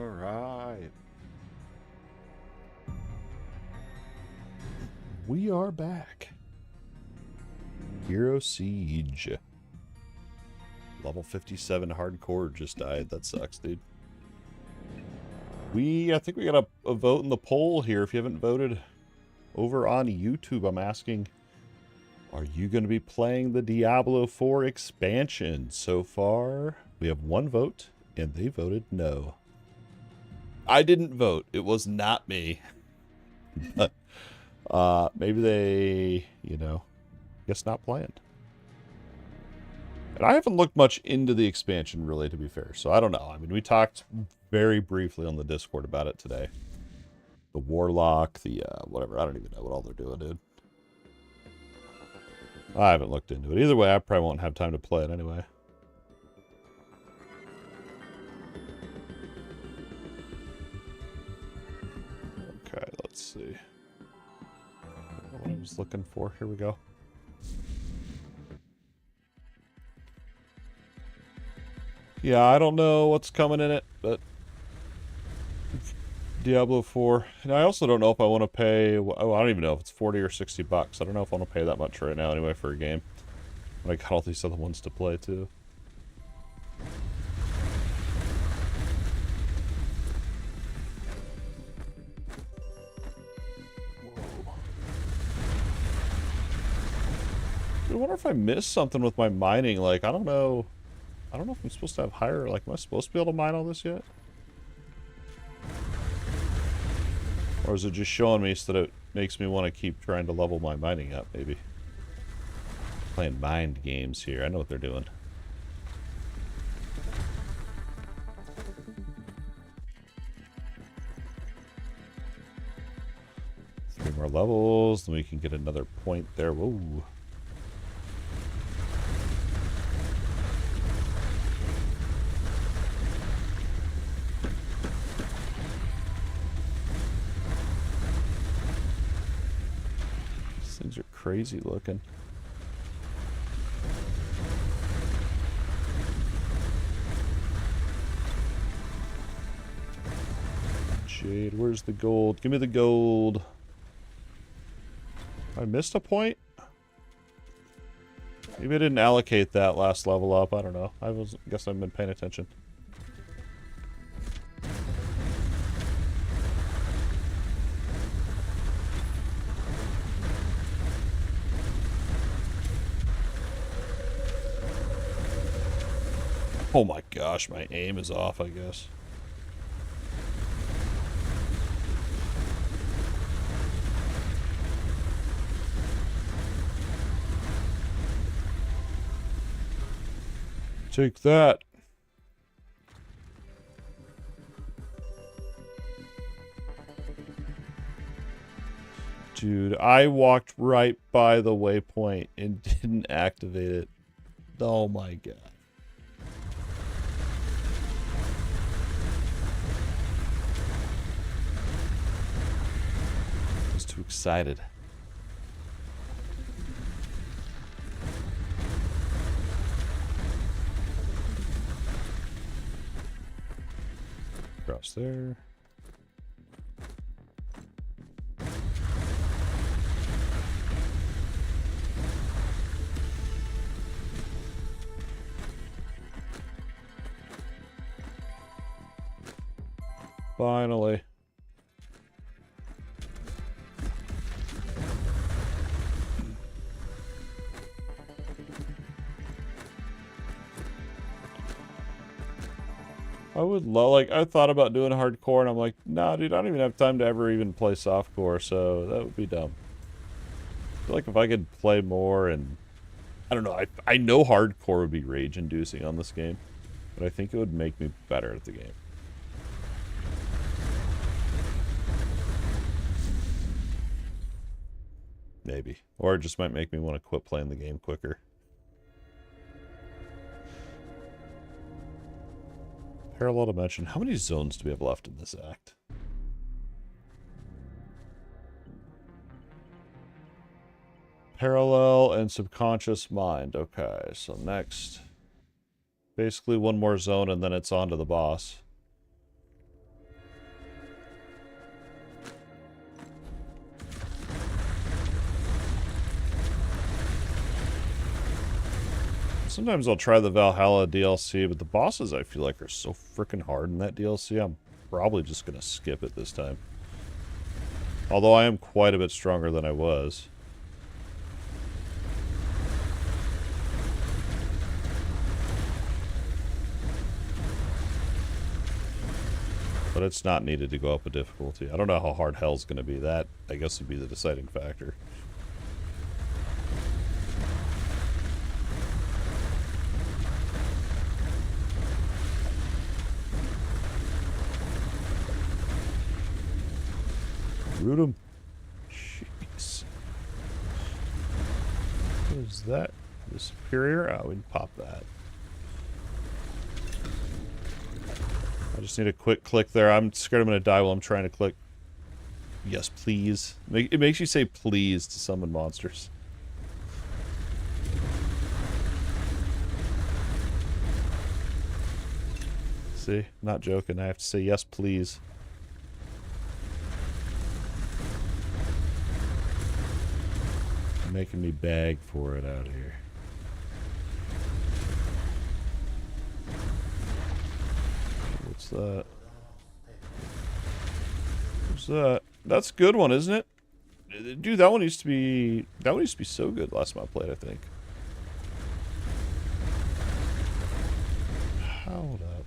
Alright. We are back. Hero Siege. Level 57 hardcore just died. That sucks, dude. I think we got a vote in the poll here. If you haven't voted over on YouTube, I'm asking, are you going to be playing the Diablo 4 expansion? So far, we have one vote, and they voted no. I didn't vote. It was not me. But maybe they, guess not playing. And I haven't looked much into the expansion, really, to be fair. So I don't know. I mean, we talked very briefly on the Discord about it today. The Warlock, the whatever. I don't even know what all they're doing, dude. I haven't looked into it. Either way, I probably won't have time to play it anyway. Okay, let's see. What I was looking for. Here we go. Yeah, I don't know what's coming in it, but Diablo 4. And I also don't know if I want to pay... Oh, I don't even know if it's 40 or 60 bucks. I don't know if I want to pay that much right now anyway for a game. But I got all these other ones to play too. I wonder if I missed something with my mining. Like, I don't know if I'm supposed to have higher... Like, am I supposed to be able to mine all this yet? Or is it just showing me so that it makes me want to keep trying to level my mining up, maybe? Playing mind games here. I know what they're doing. Three more levels, then we can get another point there. Whoa. Things are crazy looking. Jade, where's the gold? Give me the gold. I missed a point? Maybe I didn't allocate that last level up. I don't know. I guess I haven't been paying attention. Oh my gosh, my aim is off, I guess. Take that. Dude, I walked right by the waypoint and didn't activate it. Oh my god. Too excited. Cross there. Finally. I would love, like, I thought about doing hardcore, and I'm like, nah, dude, I don't even have time to ever even play softcore, so that would be dumb. I feel like if I could play more, and I don't know, I know hardcore would be rage-inducing on this game, but I think it would make me better at the game. Maybe. Or it just might make me want to quit playing the game quicker. Parallel dimension. How many zones do we have left in this act? Parallel and subconscious mind. Okay, so next. Basically one more zone and then it's on to the boss. Sometimes I'll try the Valhalla DLC, but the bosses I feel like are so freaking hard in that DLC, I'm probably just going to skip it this time. Although I am quite a bit stronger than I was. But it's not needed to go up a difficulty. I don't know how hard hell's going to be. That, I guess, would be the deciding factor. Root him. Jeez. What is that? The superior? Oh, we can pop that. I just need a quick click there. I'm scared I'm going to die while I'm trying to click. Yes, please. It makes you say please to summon monsters. See? Not joking. I have to say yes, please. Making me beg for it out here. What's that? What's that? That's a good one, isn't it? Dude, that one used to be so good last time I played, I think. Hold up.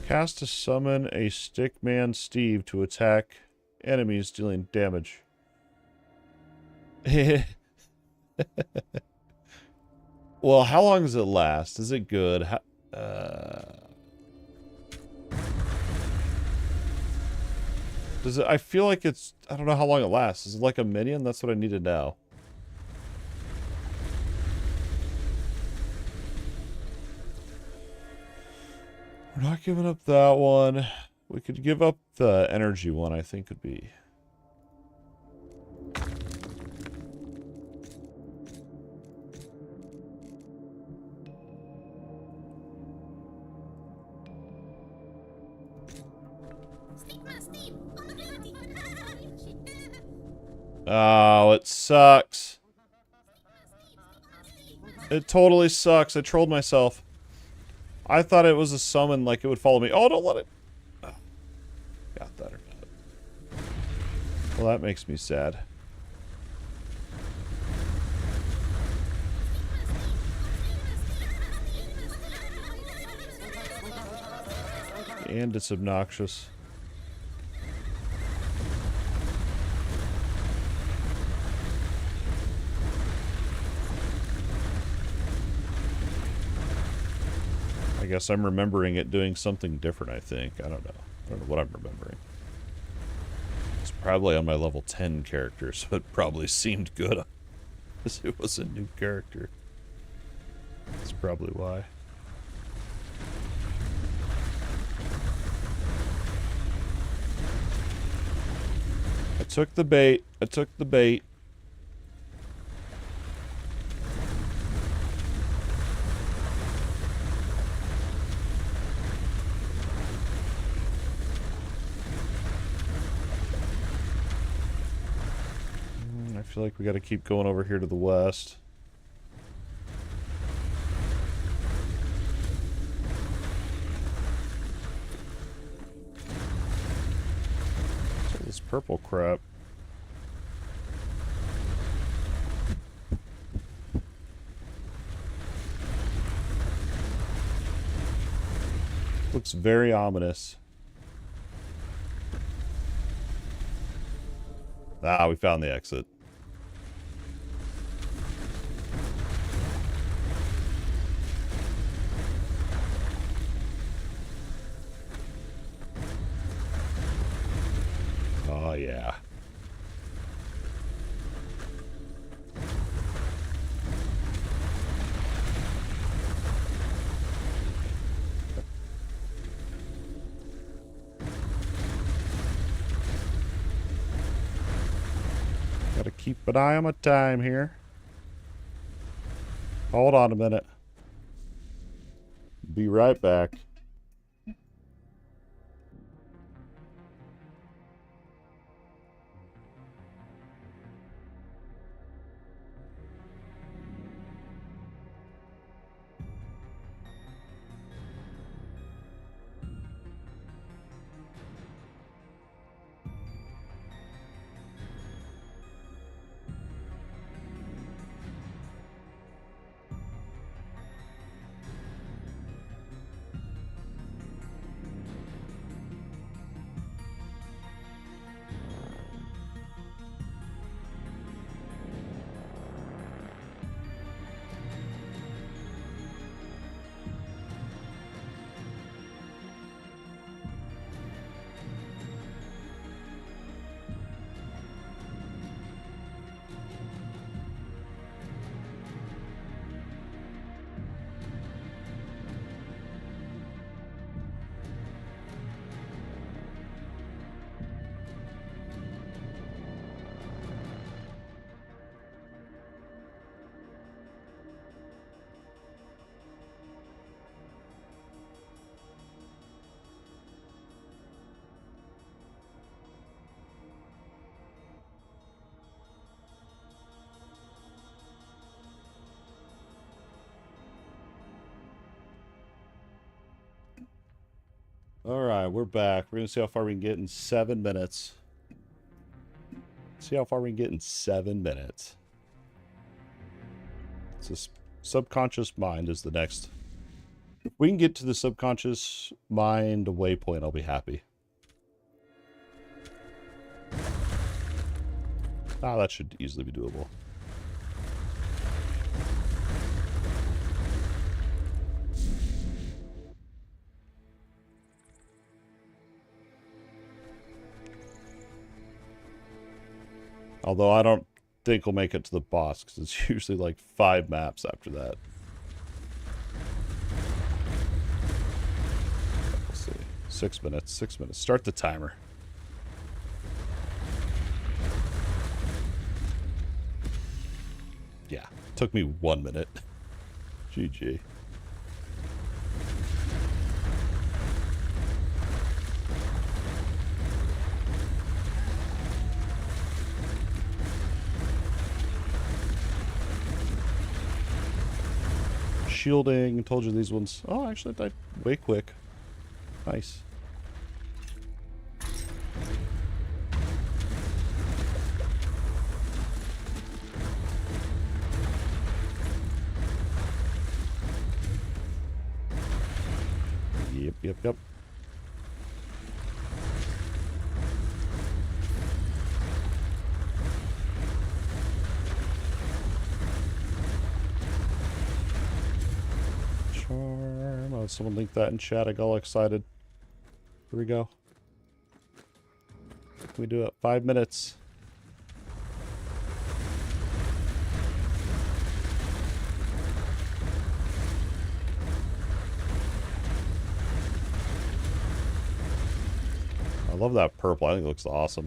Cast to summon a Stickman Steve to attack enemies dealing damage. Well, how long does it last? Is it good? Does it? I feel like it's. I don't know how long it lasts. Is it like a minion? That's what I need to know. We're not giving up that one. We could give up the energy one. I think would be. Oh, it sucks. It totally sucks. I trolled myself. I thought it was a summon, like it would follow me. Oh, don't let it. Oh, got that or not. Well, that makes me sad. And it's obnoxious. I guess I'm remembering it doing something different, I think. I don't know. I don't know what I'm remembering. It's probably on my level 10 character, so it probably seemed good. Because it was a new character. That's probably why. I took the bait. I took the bait. I feel like we got to keep going over here to the west. What's all this purple crap? Looks very ominous. Ah, we found the exit. Oh, yeah. Gotta keep an eye on my time here. Hold on a minute. Be right back. Alright, we're back. We're going to see how far we can get in 7 minutes. See how far we can get in 7 minutes. It's a subconscious mind is the next. If we can get to the subconscious mind waypoint, I'll be happy. Ah, that should easily be doable. Although I don't think we'll make it to the boss, because it's usually like 5 maps after that. We'll see. 6 minutes, 6 minutes. Start the timer. Yeah, took me 1 minute. GG. Shielding, told you these ones. Oh, actually, died way quick. Nice. Yep. Charm. Oh, someone linked that in chat. I got all excited. Here we go. Can we do it? 5 minutes. I love that purple. I think it looks awesome.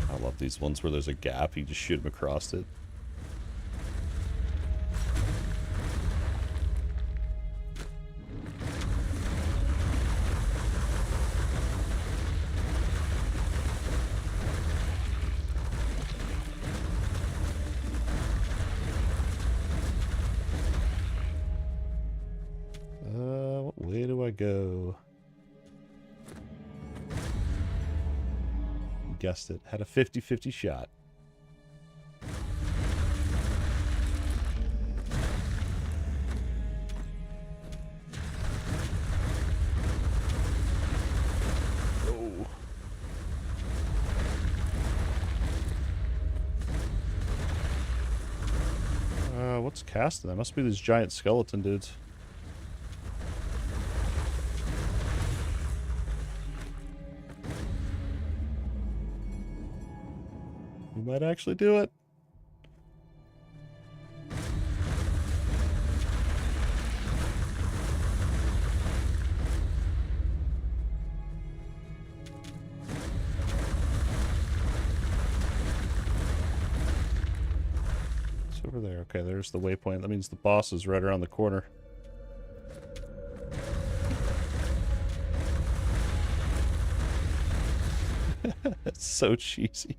I love these ones where there's a gap. You just shoot them across it. What way do I go? You guessed it. Had a 50-50 shot. What's casting? That must be these giant skeleton dudes. We might actually do it. Over there. Okay, there's the waypoint. That means the boss is right around the corner. It's so cheesy.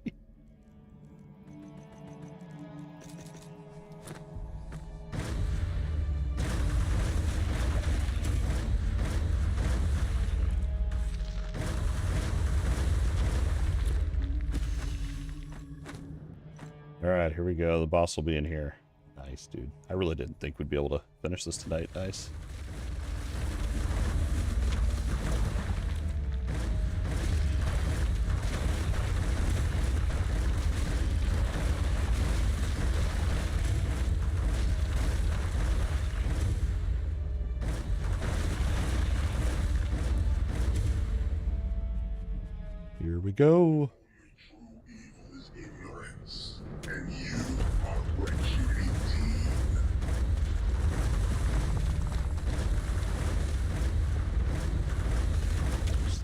Alright, here we go. The boss will be in here. Nice, dude. I really didn't think we'd be able to finish this tonight. Nice. Here we go.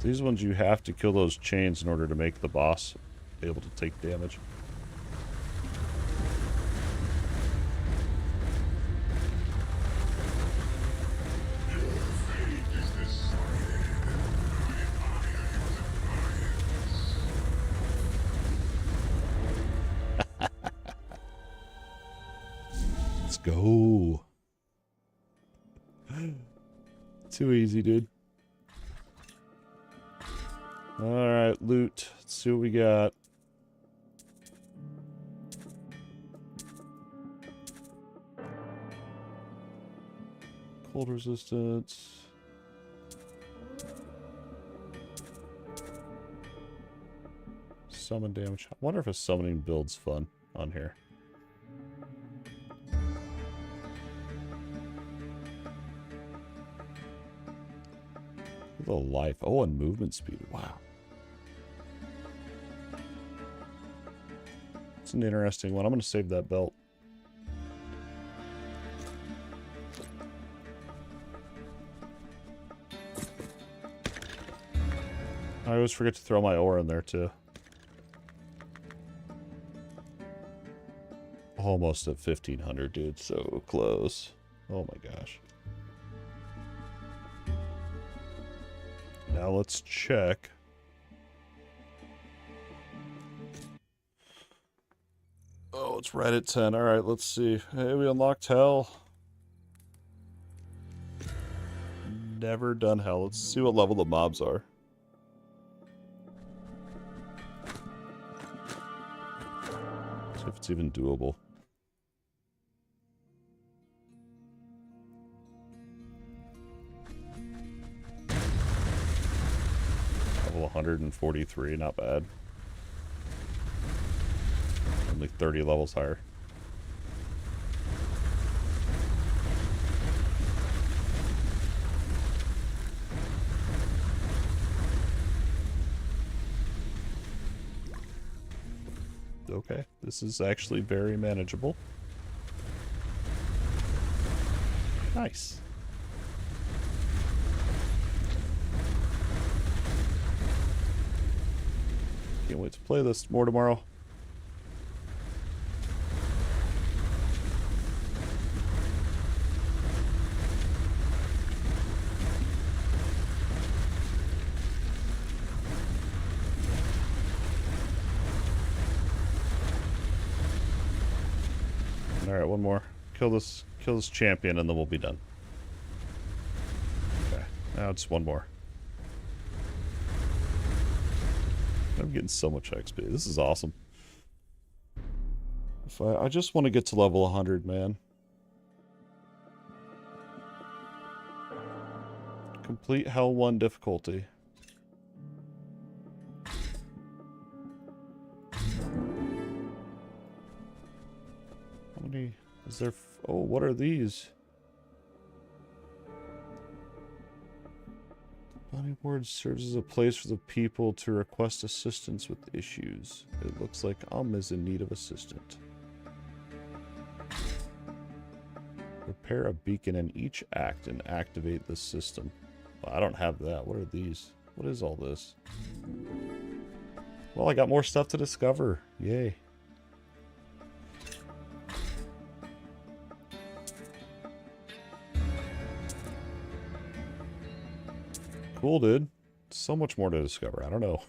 These ones you have to kill those chains in order to make the boss able to take damage. go. Too easy, dude. Alright, loot. Let's see what we got. Cold resistance. Summon damage. I wonder if a summoning build's fun on here. The life. Oh, and movement speed. Wow. It's an interesting one. I'm going to save that belt. I always forget to throw my ore in there, too. Almost at 1500, dude. So close. Oh my gosh. Now let's check. Oh, it's right at 10. Alright, let's see. Hey, we unlocked hell. Never done hell. Let's see what level the mobs are. See if it's even doable. Level 143, not bad. Only 30 levels higher. Okay, this is actually very manageable. Nice. Can't wait to play this more tomorrow. Alright, one more. Kill this champion and then we'll be done. Okay, now it's one more. I'm getting so much XP. This is awesome. If I just want to get to level 100, man. Complete Hell 1 difficulty. How many is there? Oh, what are these? Body board serves as a place for the people to request assistance with issues. It looks like is in need of assistance. Repair a beacon in each act and activate the system. Well, I don't have that. What are these? What is all this? Well, I got more stuff to discover. Yay. Cool, dude. So much more to discover. I don't know.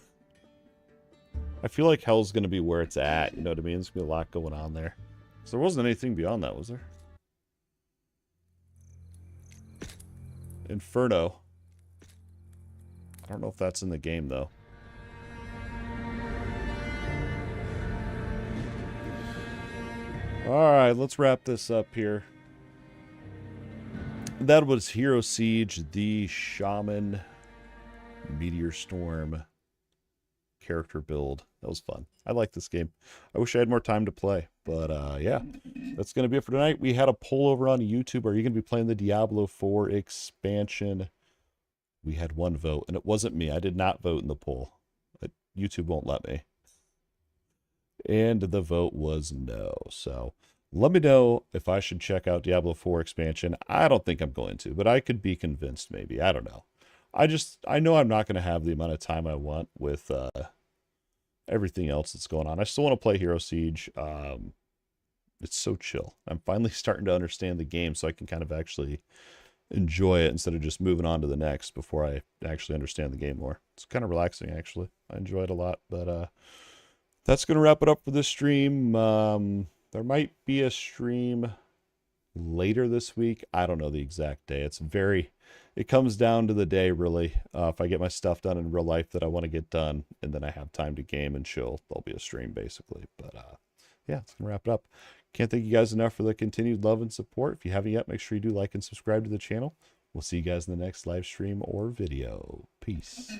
I feel like hell's going to be where it's at. You know what I mean? There's going to be a lot going on there. So there wasn't anything beyond that, was there? Inferno. I don't know if that's in the game, though. Alright, let's wrap this up here. That was Hero Siege, the Shaman Meteor Storm character build. That was fun. I like this game. I wish I had more time to play. But yeah, that's going to be it for tonight. We had a poll over on YouTube. Are you going to be playing the Diablo 4 expansion? We had one vote, and it wasn't me. I did not vote in the poll. YouTube won't let me. And the vote was no. So let me know if I should check out Diablo 4 expansion. I don't think I'm going to, but I could be convinced maybe. I don't know. I know I'm not going to have the amount of time I want with everything else that's going on. I still want to play Hero Siege. It's so chill. I'm finally starting to understand the game so I can kind of actually enjoy it instead of just moving on to the next before I actually understand the game more. It's kind of relaxing, actually. I enjoy it a lot. But that's going to wrap it up for this stream. There might be a stream later this week. I don't know the exact day. It comes down to the day, really. If I get my stuff done in real life that I want to get done, and then I have time to game and chill, there'll be a stream, basically. But, yeah, it's going to wrap it up. Can't thank you guys enough for the continued love and support. If you haven't yet, make sure you do like and subscribe to the channel. We'll see you guys in the next live stream or video. Peace.